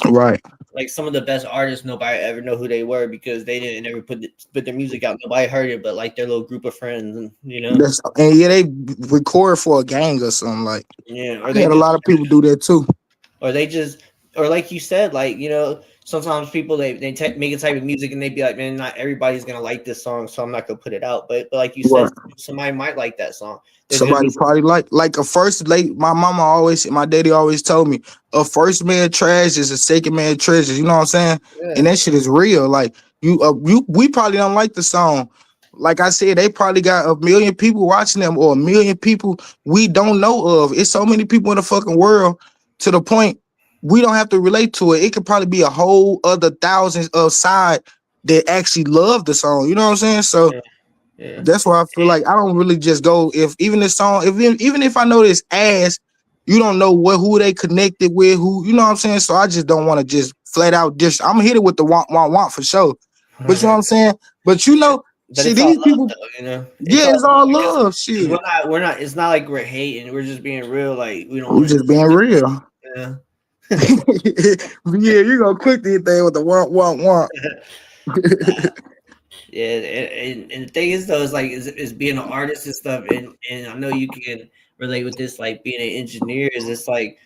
Right. Like some of the best artists, nobody ever know who they were, because they didn't ever put their music out. Nobody heard it, but like their little group of friends, and they record for a gang or something, like. Yeah, or they had a lot of people do that too. Or they just, or like you said, like sometimes people they make a type of music and they be like, man, not everybody's gonna like this song, so I'm not gonna put it out. But like you said, somebody might like that song. Somebody probably like a first late. My daddy always told me, a first man trash is a second man treasure. You know what I'm saying? Yeah. And that shit is real. Like we probably don't like the song. Like I said, they probably got 1 million people watching them, or 1 million people we don't know of. It's so many people in the fucking world, to the point we don't have to relate to it. It could probably be a whole other thousands of side that actually love the song. You know what I'm saying? So. Yeah. That's why I feel like I don't really just go, even if I know this ass, you don't know who they connected with, who, you know what I'm saying? So I just don't want to just flat out dish. I'm gonna hit it with the want for sure. But you know what I'm saying? But see, these people, though, it's all love. Shit. We're not. It's not like we're hating. We're just being real. Like we're just being real. Yeah. Yeah, you gonna quick the thing with the want. Yeah, and the thing is though, is being an artist and stuff, and I know you can relate with this, like being an engineer, is it's like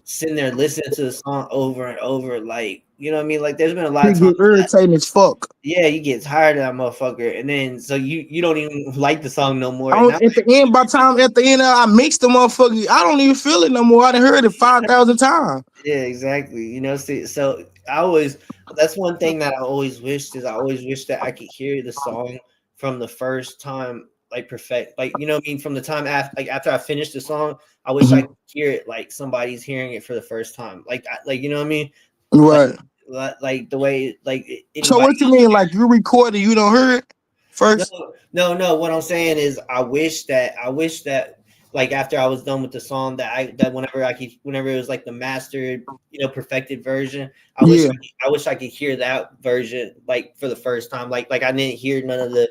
sitting there listening to the song over and over, like, you know what I mean? Like, there's been a lot It of get times irritating as fuck. yeah, you get tired of that motherfucker, and then so you don't even like the song no more. At And now, the end, by the time at the end, I mixed the motherfucker. I don't even feel it no more. I done heard it 5,000 times. yeah, exactly. You know, see, so I always that's one thing that I always wished is I always wish that I could hear the song from the first time, like perfect, like, you know what I mean, from the time after I finished the song, I wish I could hear it like somebody's hearing it for the first time, like you know what I mean, Right. like the way like So what you mean? Like you recorded, you don't hear it first? No. What I'm saying is, I wish that like after I was done with the song that whenever it was like the mastered, you know, perfected version, I wish I could hear that version like for the first time, like I didn't hear none of the.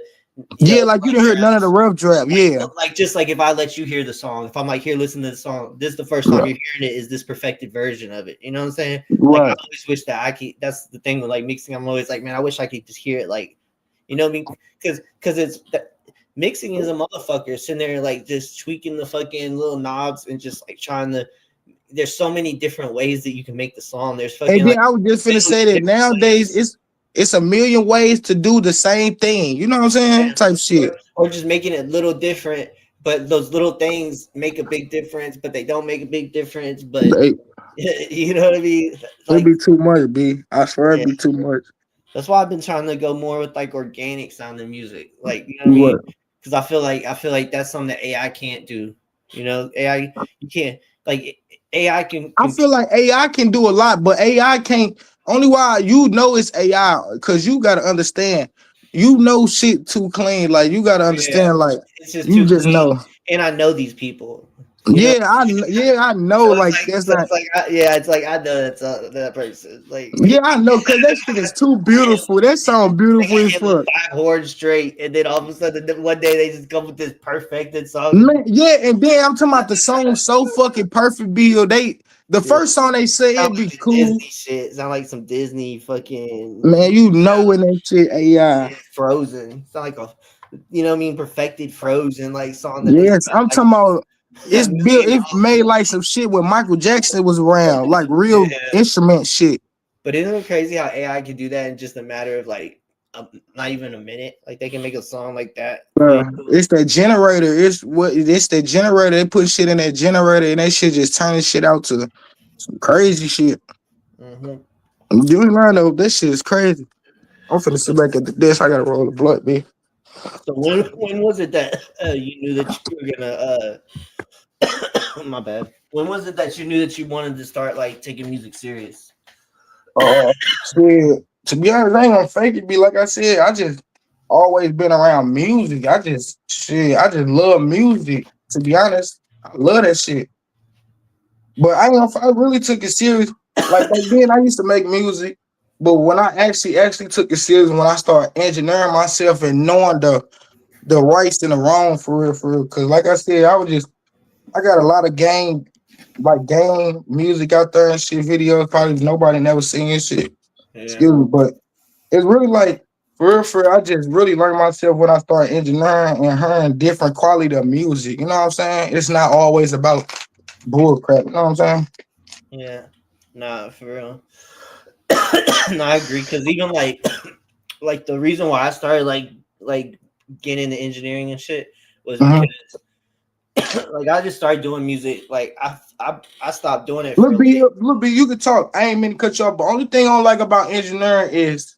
Yeah, like you didn't hear none of the rough draft. Yeah, like just like if I let you hear the song, if I'm like, here, listen to the song, this is the first time you're hearing it, is this perfected version of it. You know what I'm saying? Like I always wish that I could. That's the thing with like mixing. I'm always like, man, I wish I could just hear it, like, you know what I mean? Because it's mixing is a motherfucker sitting there like just tweaking the fucking little knobs and just like trying to. There's so many different ways that you can make the song. There's fucking. And then like, I was just finna say that nowadays it's a million ways to do the same thing. You know what I'm saying? Type shit. Or just making it a little different, but those little things make a big difference, but they don't make a big difference. But you know what I mean? Like, it'd be too much, B. I swear it'd be too much. That's why I've been trying to go more with like organic sounding music. Like, you know what I mean? Because I feel like that's something that AI can't do. You know, AI, you can't, like, AI can. I feel like AI can do a lot, but AI can't. Only why you know it's AI, because you gotta understand, you know shit too clean. Like you gotta understand, like it's just you too just clean. know. And I know these people. I know. So like that's like, it's like I know that's that person. Like I know, because that shit is too beautiful. That sound beautiful as fuck. 5 horns straight, and then all of a sudden one day they just come with this perfected song. Man, and then I'm talking about the song so fucking perfect, Bill. The first song they say it'd be cool. Disney shit. Sound like some Disney fucking. Man, you know when that shit AI. Frozen. Sound like a, you know what I mean, perfected Frozen like song. Yes, I'm talking about. It's built. It's made like some shit when Michael Jackson was around, like real instrument shit. But isn't it crazy how AI can do that in just a matter of like not even a minute? Like they can make a song like that. It's that generator. It's the generator. They put shit in that generator, and that shit just turning shit out to some crazy shit. You ain't lying though. This shit is crazy. I'm finna sit back at the desk. I gotta roll the blunt, B. So when was it that you knew that you were gonna? My bad. When was it that you knew that you wanted to start like taking music serious? Shit. To be honest, I ain't gonna fake it. Be like I said, I just always been around music. I just love music. To be honest, I love that shit. But I really took it serious. Like back then, I used to make music, but when I actually took it serious, when I started engineering myself and knowing the rights and the wrong for real. Because like I said, I got a lot of game music out there and shit, videos probably nobody never seen shit. Yeah. Excuse me, but it's really like for real, I just really learned myself when I started engineering and hearing different quality of music. You know what I'm saying? It's not always about bull crap. You know what I'm saying? Yeah. Nah, for real. No, I agree. Because even like the reason why I started like getting into engineering and shit was because like I just started doing music. Like I stopped doing it. Look, B, you can talk. I ain't mean to cut you off, but only thing I don't like about engineering is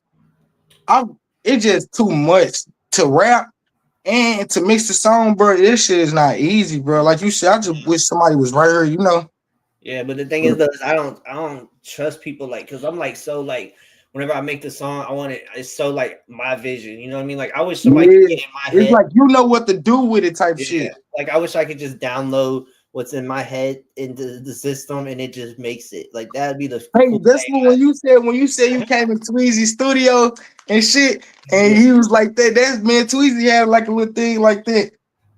it's just too much to rap and to mix the song, bro. This shit is not easy, bro. Like you said, I just wish somebody was right here, you know. Yeah, but the thing is, though, I don't trust people, like, because I'm like so like whenever I make the song, I want it's so like my vision, you know what I mean? Like I wish somebody could get in my head. It's like you know what to do with it type shit. Like I wish I could just download what's in my head into the system and it just makes it. Like that'd be the cool that's thing. When you said you came in Tweezy's studio and shit, and he was like that. That's man, Tweezy had like a little thing like that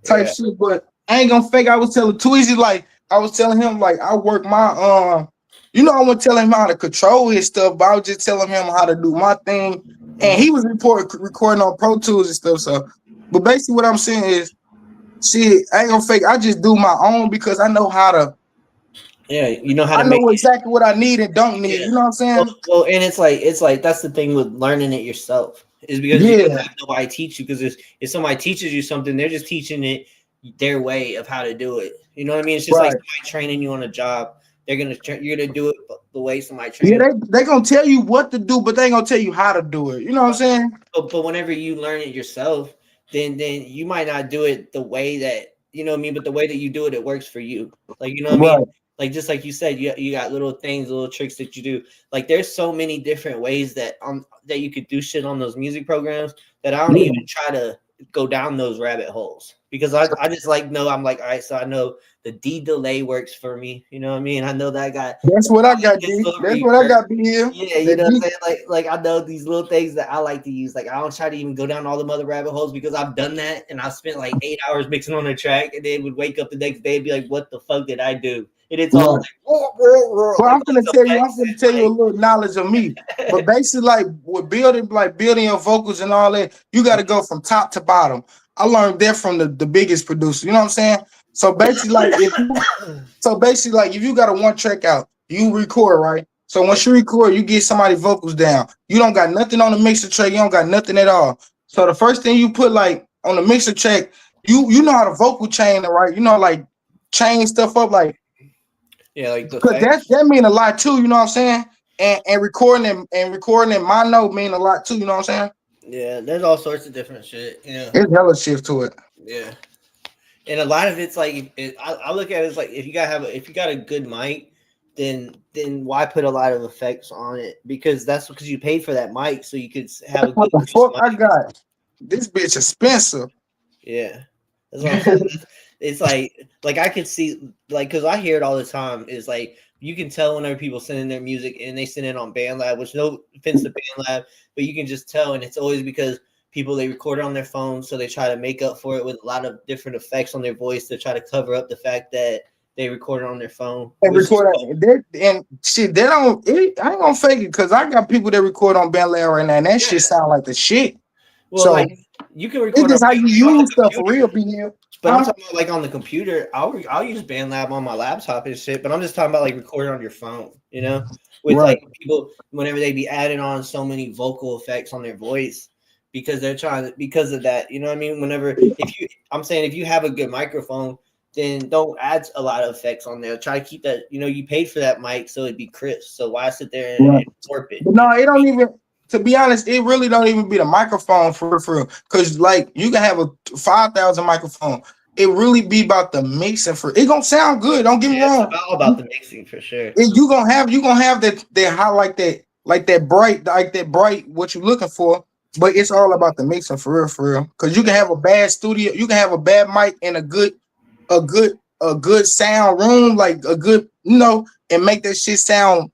type shit. But I ain't gonna fake. I was telling Tweezy I was telling him I work my you know, I wasn't telling him how to control his stuff, but I was just telling him how to do my thing. And he was recording on Pro Tools and stuff. So, but basically what I'm saying is, shit, I ain't gonna fake. I just do my own because I know how to Yeah, you know how I to make know it. exactly what I need and don't need. Yeah. You know what I'm saying? Well, and it's like that's the thing with learning it yourself is because you don't Yeah, have nobody teach you because if somebody teaches you something, they're just teaching it their way of how to do it. You know what I mean? It's just like right. somebody training you on a job. You're gonna do it the way somebody Yeah, trained. they gonna tell you what to do, but they ain't gonna tell you how to do it. You know what I'm saying? But whenever you learn it yourself, then you might not do it the way that you know what I mean, but the way that you do it, it works for you. Like you know what I mean? Right. Like just like you said, you got little things, little tricks that you do. Like there's so many different ways that you could do shit on those music programs that I don't Yeah. even try to go down those rabbit holes because I just like know I'm like all right, so I know the D delay works for me. You know what I mean? I know that I got That's what I got, this D. little That's what I reverb. got, B here. Yeah, you know what I'm saying? Like I know these little things that I like to use. Like I don't try to even go down all the other rabbit holes because I've done that and I spent like 8 hours mixing on a track and then would wake up the next day and be like, what the fuck did I do? And it's all Right. like, Well, like I'm all gonna these tell you, effects a and little knowledge of me. But basically, like with building your vocals and all that, you got to go from top to bottom. I learned that from the biggest producer. You know what I'm saying? So basically, like if you got a one track out, you record, right? So once you record, you get somebody vocals down. You don't got nothing on the mixer track. You don't got nothing at all. So the first thing you put like on the mixer track, you know how to vocal chain it, right? You know, like chain stuff up, like yeah, like the because effects. that mean a lot too. You know what I'm saying? And recording in my note mean a lot too. You know what I'm saying? Yeah, there's all sorts of different shit. You know, It's hella shift to it. yeah. And a lot of it's like I look at it as like if you got a good mic, then why put a lot of effects on it? Because that's because you paid for that mic, so you could have a What good the fuck I mic. got? This bitch expensive. Yeah, that's what I'm saying. It's like I could see like because I hear it all the time. Is like you can tell whenever people send in their music and they send it on BandLab, which no offense to BandLab, but you can just tell, and it's always because people they record it on their phone, so they try to make up for it with a lot of different effects on their voice to try to cover up the fact that they recorded on their phone. And Which is record that and shit. They don't. I ain't gonna fake it because I got people that record on BandLab right now, and that shit sound like the shit. well, So like you can it's record just how you on the use stuff for computer. real, be here. But I'm Huh? talking about like on the computer. I'll use BandLab on my laptop and shit. But I'm just talking about like recording on your phone. You know, with Right. like people whenever they be adding on so many vocal effects on their voice because they're trying because of that. You know what I mean? I'm saying if you have a good microphone, then don't add a lot of effects on there. Try to keep that. You know, you paid for that mic, so it'd be crisp. So why sit there Right. and warp it? But no, it don't even. To be honest, it really don't even be the microphone for real. Because like you can have a 5,000 microphone. It really be about the mixing for. It gonna sound good. Don't get me Yeah, it's wrong. all about the mixing for sure. You gonna have that high like that bright what you looking for. But it's all about the mixing for real. Because you can have a bad studio, you can have a bad mic and a good sound room, like a good and make that shit sound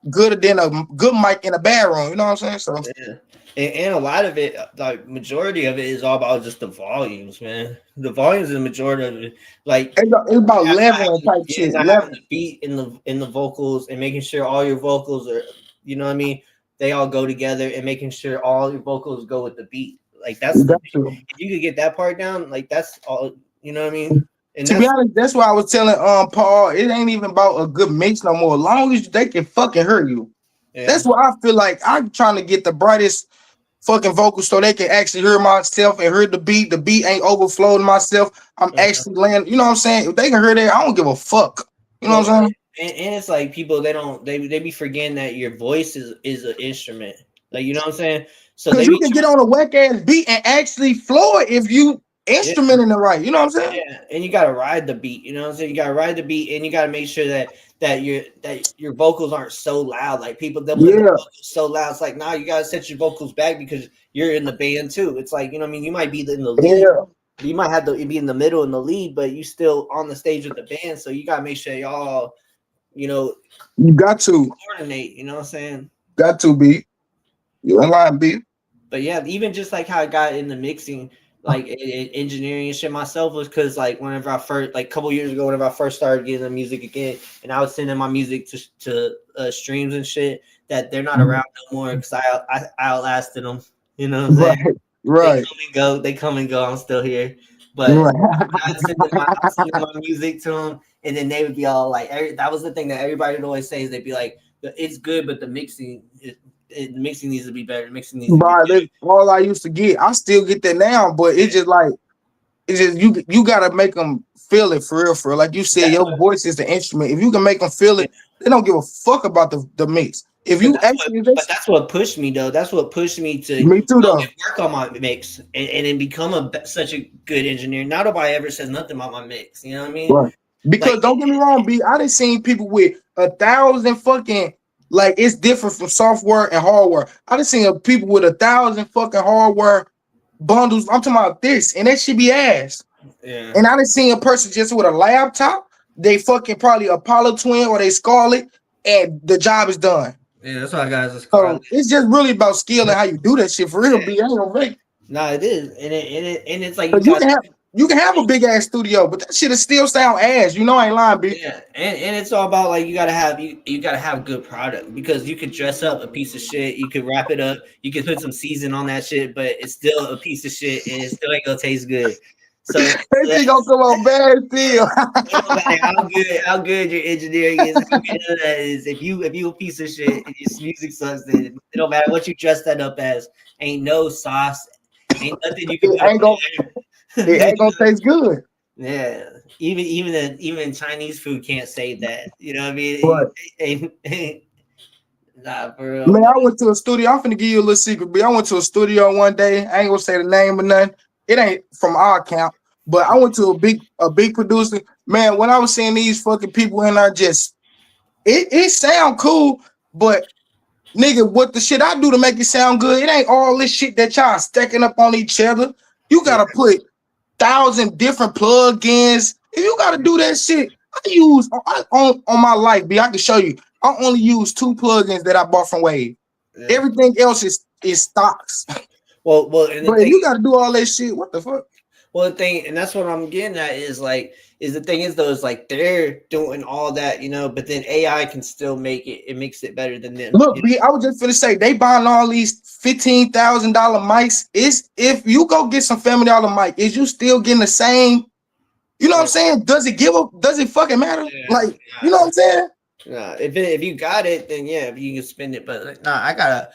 gooder than a good mic in a bad room. You know what I'm saying? So Yeah. And a lot of it, like majority of it, is all about just the volumes, man. The volumes is the majority of it. Like it's about leveling having, type yeah, shit. not having Level. the beat in the vocals and making sure all your vocals are, you know what I mean? They all go together and making sure all your vocals go with the beat. Like that's the if you could get that part down, like that's all. You know what I mean? And To be honest, that's why I was telling Paul, it ain't even about a good mix no more. As long as they can fucking hear you. yeah. That's why I feel like I'm trying to get the brightest fucking vocals so they can actually hear myself and hear the beat. The beat ain't overflowing myself. I'm actually laying, you know what I'm saying? If they can hear that, I don't give a fuck. You know what I'm saying? And it's like people they be forgetting that your voice is an instrument. Like you know what I'm saying? So Because you can get on a whack ass beat and actually flow it if you instrumenting it right. You know what I'm saying? Yeah, and you gotta ride the beat. You know what I'm saying? You gotta ride the beat, and you gotta make sure that your vocals aren't so loud. Like people, they'll put the vocals so loud. It's like, nah, you gotta set your vocals back because you're in the band too. It's like, you know what I mean? You might be in the lead. Yeah. You might have to be in the middle in the lead, but you still on the stage with the band. So you gotta make sure y'all, you know, you got to coordinate. You know what I'm saying? Got to be. You in line, B. But yeah, even just like how I got in the mixing, like in engineering and shit myself was because like whenever I first, like a couple years ago, whenever I first started getting the music again, and I was sending my music to streams and shit, that they're not around no more because I outlasted them. You know what I'm saying? Right. They come and go. I'm still here. But I'd send them my music to them, and then they would be all like, that was the thing that everybody would always say is they'd be like, it's good, but the mixing needs to be better. The mixing needs to be better. That's all I used to get. I still get that now, but it's just like you gotta make them feel it for real. Like you said, your voice is the instrument. If you can make them feel it, they don't give a fuck about the mix. If you actually, but that's what pushed me though. That's what pushed me to work on my mix and then become such a good engineer. Not nobody ever says nothing about my mix. You know what I mean? Right. Because don't get me wrong, B. I done seen people with 1,000 fucking, like, it's different from software and hardware. I done seen people with 1,000 fucking hardware bundles. I'm talking about this, and that should be ass. Yeah. And I done seen a person just with a laptop. They fucking probably Apollo Twin or they Scarlet, and the job is done. Yeah, that's why guys is so it's just really about skill and how you do that shit for real. B. I ain't gonna fake. No, it is, and it's like you can have a big ass studio, but that shit is still sound ass. You know I ain't lying, B. Yeah, and it's all about like you gotta have good product, because you could dress up a piece of shit, you could wrap it up, you could put some season on that shit, but it's still a piece of shit and it still ain't gonna taste good. So that shit gonna come out bad still. how good your engineering is, how good that is. If you a piece of shit and your music sucks, then it don't matter what you dress that up as. Ain't no sauce, ain't nothing you can. It ain't gonna taste good. Yeah, even Chinese food can't save that. You know what I mean? Nah, for real. Man, I went to a studio. I'm finna give you a little secret, B. I went to a studio one day. I ain't gonna say the name or nothing. It ain't from our account, but I went to a big producer. Man, when I was seeing these fucking people in there, just it sound cool, but nigga, what the shit I do to make it sound good? It ain't all this shit that y'all stacking up on each other. You gotta put 1,000 different plugins. If you gotta do that shit, I use on my life, B. I can show you. I only use 2 plugins that I bought from Wave. Yeah. Everything else is stocks. Well, but if you gotta do all that shit, what the fuck? Well, the thing, and that's what I'm getting at is the thing is though, is like they're doing all that, you know, but then AI can still make it. It makes it better than them. Look, B, I was just gonna say they buying all these $15,000 mics. Is if you go get some $50 mic, is you still getting the same? You know what I'm saying? Does it fucking matter? Yeah, you know what I'm saying? Nah, if you got it, then yeah, you can spend it. But I gotta.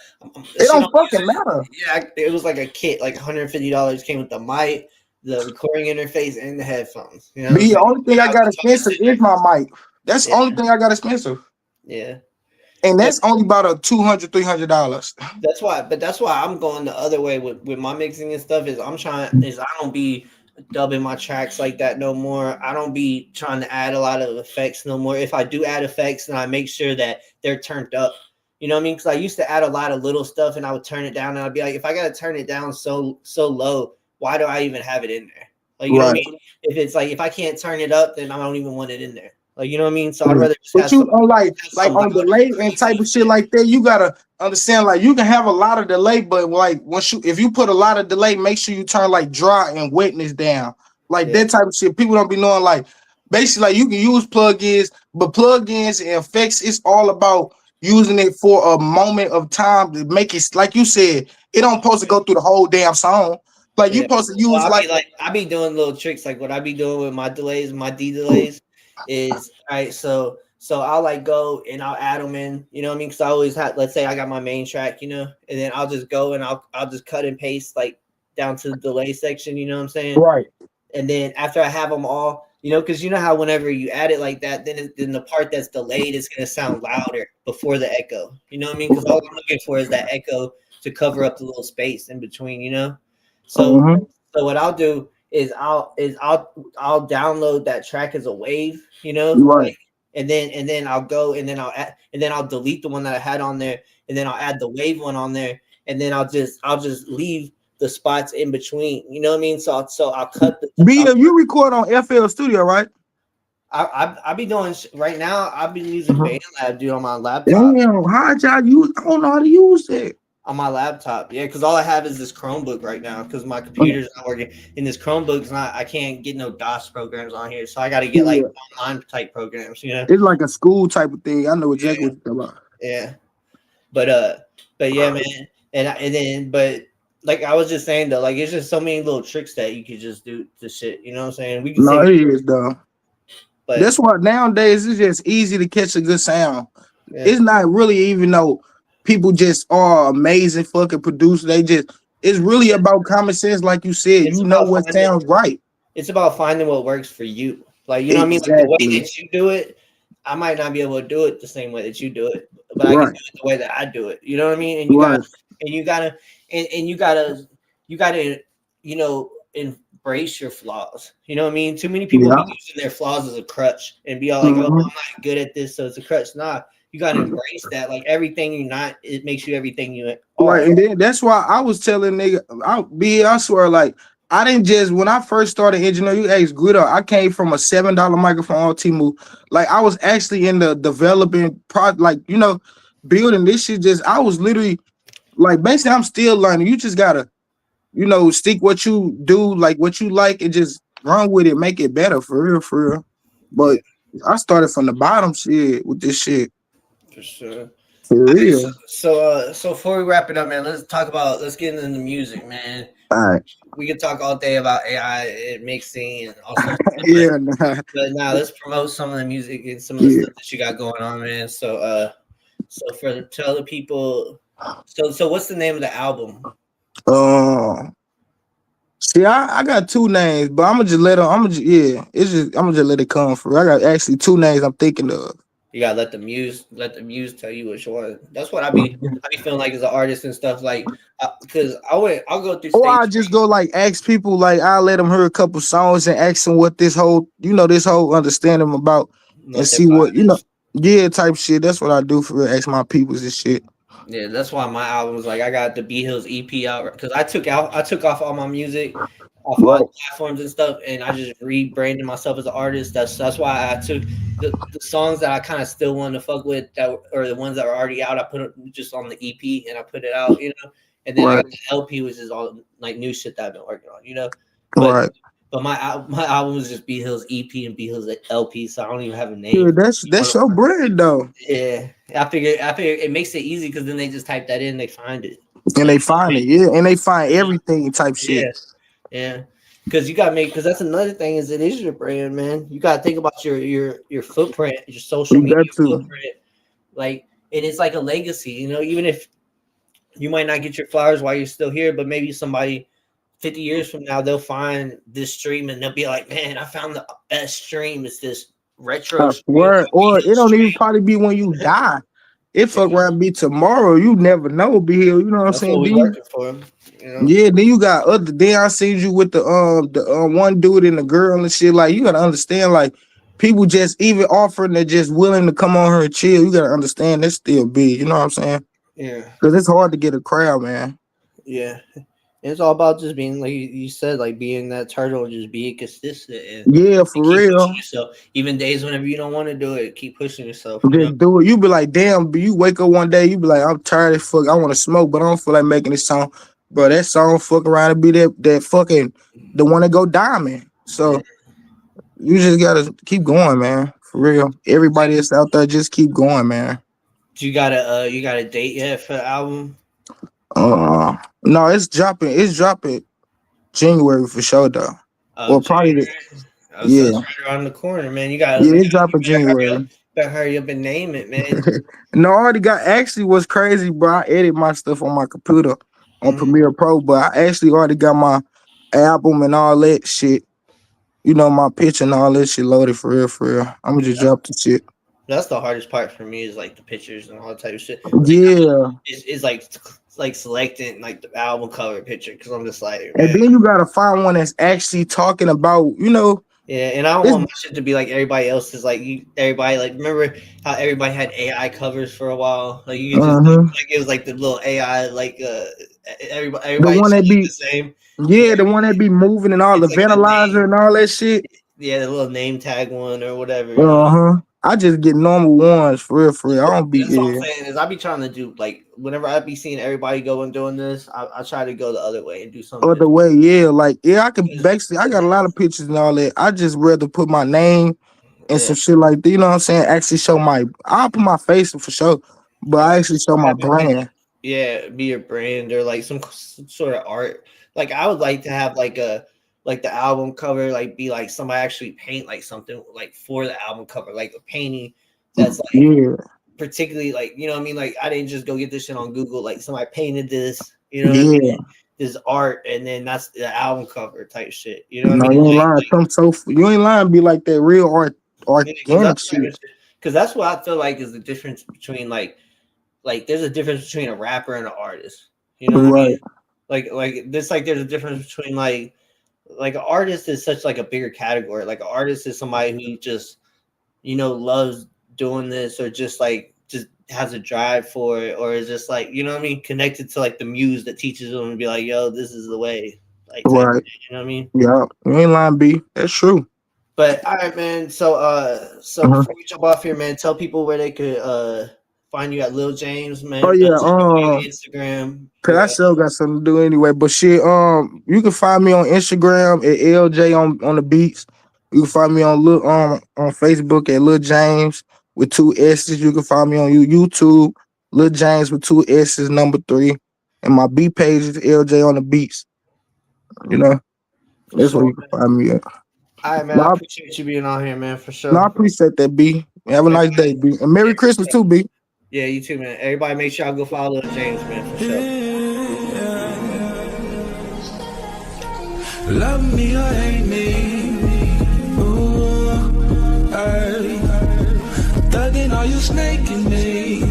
It don't fucking matter. Yeah, it was like a kit, like $150 came with the mic, the recording interface, and the headphones. You know, the only thing I got expensive is my mic. That's the only thing I got expensive. Yeah, and that's only about a $200-$300. That's why I'm going the other way with my mixing and stuff. I don't be dubbing my tracks like that no more. I don't be trying to add a lot of effects no more. If I do add effects, then I make sure that they're turned up. You know what I mean? Because I used to add a lot of little stuff and I would turn it down, and I'd be like, if I gotta turn it down so low, why do I even have it in there? Like, you know what I mean? If it's like, if I can't turn it up, then I don't even want it in there. Like, you know what I mean? So I'd rather just have on delay and type of shit like that, you gotta understand, like, you can have a lot of delay, but like if you put a lot of delay, make sure you turn like dry and wetness down. Like that type of shit. People don't be knowing, like, basically, like, you can use plugins, but plugins and effects, it's all about using it for a moment of time to make it, like you said, it don't supposed to go through the whole damn song. Like, you supposed to use I be doing little tricks, like what I be doing with my delays, my D delays is so I'll like go and I'll add them in, you know what I mean? Because I always have, let's say I got my main track, you know, and then I'll just go and I'll just cut and paste like down to the delay section, you know what I'm saying? Right. And then after I have them all, you know, because you know how whenever you add it like that, then the part that's delayed is going to sound louder before the echo, you know what I mean? Because all I'm looking for is that echo to cover up the little space in between, you know? So so what I'll do is I'll download that track as a wave, you know, right. And then I'll go and then I'll delete the one that I had on there, and then I'll add the wave one on there, and then I'll just leave the spots in between, you know what I mean? So I'll cut the you record on FL Studio, right? I be doing right now. I've been using BandLab, dude, on my laptop. Damn, how'd y'all use? I don't know how to use it. On my laptop, yeah, because all I have is this Chromebook right now because my computer's not working. And this Chromebook's not, I can't get no DOS programs on here, so I got to get like online type programs, you know. It's like a school type of thing. I know exactly what you're talking about. Yeah, but yeah, man, but like I was just saying though, like it's just so many little tricks that you could just do to shit. You know what I'm saying? We can No, say, it is though. but That's why nowadays it's just easy to catch a good sound. yeah. It's not really even though people just are amazing fucking producers. They just it's really about common sense, like you said. It's You know about what finding. sounds right. It's about finding what works for you. Like you know what I mean? Like the way Exactly. that you do it, I might not be able to do it the same way that you do it, but I can Right. do it the way that I do it. You know what I mean? Right. And you gotta, you know, embrace your flaws. You know what I mean? Too many people Yeah. be using their flaws as a crutch and be all like, "Oh, I'm Mhm. not good at this, so it's a crutch." Nah, you gotta embrace that. Like everything you're not, it makes you everything you are. Right. And then that's why I was telling nigga, I swear, like I didn't just when I first started engineering, you asked Guido, I came from a $7 microphone on Timu. Like I was actually in the developing like building this shit. Just I was literally like basically I'm still learning. You just gotta stick what you do, like what you like, and just run with it, make it better for real, for real. But I started from the bottom shit with this shit. For sure. For real. So before we wrap it up, man, let's get into the music, man. All right. We could talk all day about AI and mixing and all sorts of stuff. Yeah, nah. But now let's promote some of the music and some of the stuff that you got going on, man. So tell the people. So what's the name of the album? See, I got two names, but I'm gonna just let them. I'm gonna just let it come for real. I got actually two names I'm thinking of. You gotta let the muse tell you which one. That's what I be feeling like as an artist and stuff, like because I'll go through. Or I just go like ask people, like I'll let them hear a couple songs and ask them what this whole understanding about and see what type shit. That's what I do for real. Ask my peoples and shit. Yeah, that's why my album was like I got the Bhillz EP out because I took off all my music off all the platforms and stuff, and I just rebranded myself as an artist. That's why I took the songs that I kind of still wanted to fuck with or the ones that are already out. I put it just on the EP and I put it out, and then I got the LP, which is all like new shit that I've been working on, But my album was just Bhillz EP and Bhillz LP, so I don't even have a name. Yeah, that's your brand though. Yeah, I figure it makes it easy because then they just type that in, they find it, and they find it. Yeah, and they find everything type shit. Yeah. Because you gotta because that's another thing is it is your brand, man. You gotta think about your footprint, your social media footprint, like, and it's like a legacy, Even if you might not get your flowers while you're still here, but maybe somebody 50 years from now, they'll find this stream and they'll be like, man, I found the best stream. It's this retro stream. Or it don't even probably be when you die. It fuck around be tomorrow. You never know, be here. You know what I'm saying? What we working for, Yeah, then you got other. Then I seen you with the one dude and the girl and shit. Like you gotta understand, like people just even offering, they're just willing to come on here and chill. You gotta understand that's still big. You know what I'm saying? Yeah. Because it's hard to get a crowd, man. Yeah. It's all about just being, like you said, like being that turtle, just being consistent. And for real. Even days whenever you don't want to do it, keep pushing yourself. Just do it. You be like, damn, but you wake up one day, you be like, I'm tired as fuck. I want to smoke, but I don't feel like making this song. Bro, that song fuck around and be that fucking the one that go diamond. So you just gotta keep going, man. For real. Everybody that's out there, just keep going, man. You got a date yet for the album? No, it's dropping January for sure though. Well, probably it's right around the corner, man. It's dropping January. Better hurry up and name it, man. No, I already got. Actually, what's crazy, bro? I edit my stuff on my computer on Premiere Pro, but I actually already got my album and all that shit. My pitch and all that shit loaded for real, for real. I'm gonna just drop the shit. That's the hardest part for me is like the pictures and all that type of shit. Yeah, it's like selecting like the album cover picture because I'm just like, and then you gotta find one that's actually talking about, Yeah, and I don't want my shit to be like everybody else's. Like everybody, like remember how everybody had AI covers for a while? Like you could just like it was like the little AI, like everybody the one that be the same. Yeah, the one that be moving and all the like vandalizer and all that shit. Yeah, the little name tag one or whatever. I just get normal ones for real. I don't be. That's what I'm saying is I be trying to do like whenever I be seeing everybody go and doing this, I try to go the other way and do something. Other way, yeah. Like I can basically I got a lot of pictures and all that. I just rather put my name and some shit like that. You know what I'm saying? Actually show I'll put my face for sure, but I actually show my brand. be your brand or like some sort of art. Like I would like to have like the album cover like be like somebody actually paint like something like for the album cover, like a painting that's like particularly like, you know what I mean? Like I didn't just go get this shit on Google, like somebody painted this, you know what I mean? This art, and then that's the album cover type shit. You know what I mean? You ain't lying. You ain't lying. Be like that real organic shit. Because that's what I feel like is the difference between like there's a difference between a rapper and an artist. You know what I mean? Like this, like there's a difference between like an artist is such like a bigger category. Like an artist is somebody who just, you know, loves doing this or just has a drive for it, or is just like, you know what I mean, connected to like the muse that teaches them and be like, yo, this is the way. Like, you know what I mean? Yeah, you ain't lying, B. That's true. But all right, man. So before we jump off here, man, tell people where they could find you at Luh Jamess, man. Oh yeah, Instagram. Cause I still got something to do anyway. But shit, you can find me on Instagram at LJ on the beats. You can find me on Facebook at Luh Jamess with 2 S's. You can find me on YouTube, Luh Jamess with 2 S's, number 3. And my B page is LJ on the beats. You know, that's where you can find me at. All right, man. I appreciate you being on here, man, for sure. No, I appreciate that, B. Have a nice day, B. And Merry Christmas too, B. Yeah, you too, man. Everybody make sure y'all go follow Luh Jamess, man, for sure. Love me or hate me. Ooh, ay. Thugging, are you snaking me?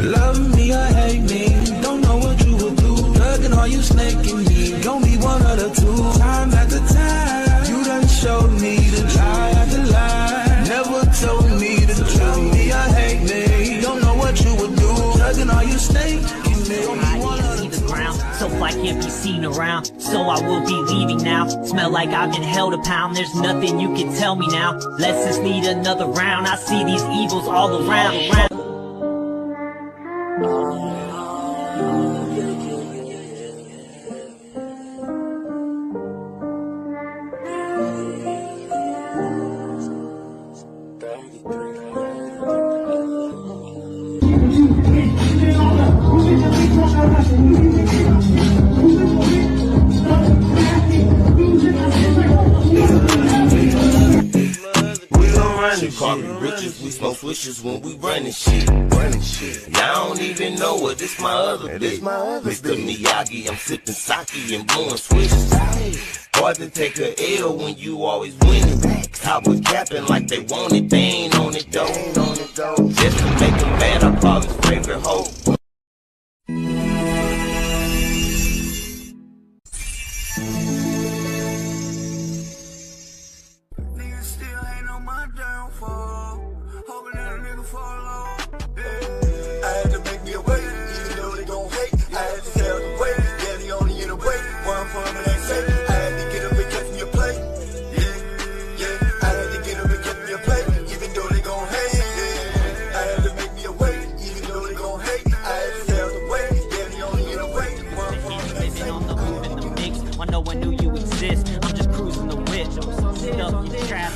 Love me or hate me. Don't know what you would do. Thugging, are you snaking me? Don't be one of the two. Time after time, you done showed me the lie after lie. Never told me the truth. Love me or hate me. Don't know what you would do. Thugging, are you snaking me? Don't be one of the two. So I can't be seen around, so I will be leaving now. Smell like I've been held a pound, there's nothing you can tell me now. Let's just need another round, I see these evils all around. Call me riches, we smoke swishes when we running shit. Y'all don't even know what this my other bitch. Mr. Miyagi, I'm sipping sake and blowing swishes. Hard to take a L when you always winning. Top was capping like they want it, they ain't on it though. Just to make them mad, I call his favorite hoe.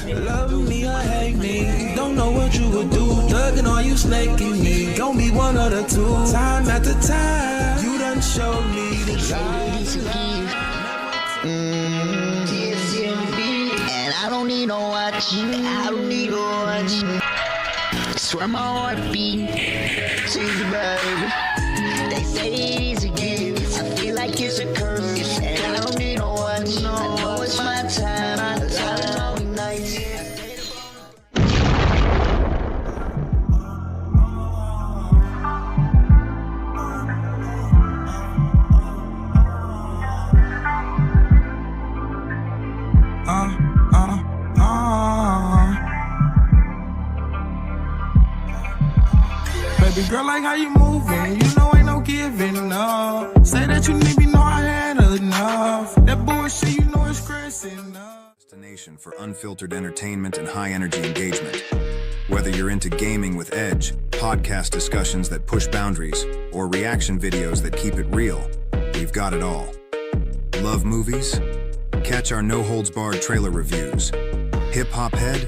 Love me or hate me, don't know what you would do. Thugging, are you snaking me? Don't be one of the two. Time after time, you done showed me the truth. And I don't need no watch. I don't need no watch. Swear my heart beat. She's a baby. They say it is a gift. I feel like it's a curse. And I don't need no watch. I know it's my time. Baby girl, like how you moving, you know ain't no giving up. Say that you need me, know I had enough. That bullshit, you know it's stressing up. Destination for unfiltered entertainment and high energy engagement. Whether you're into gaming with Edge, podcast discussions that push boundaries, or reaction videos that keep it real, we've got it all. Love movies? Catch our no-holds-barred trailer reviews. Hip-hop head?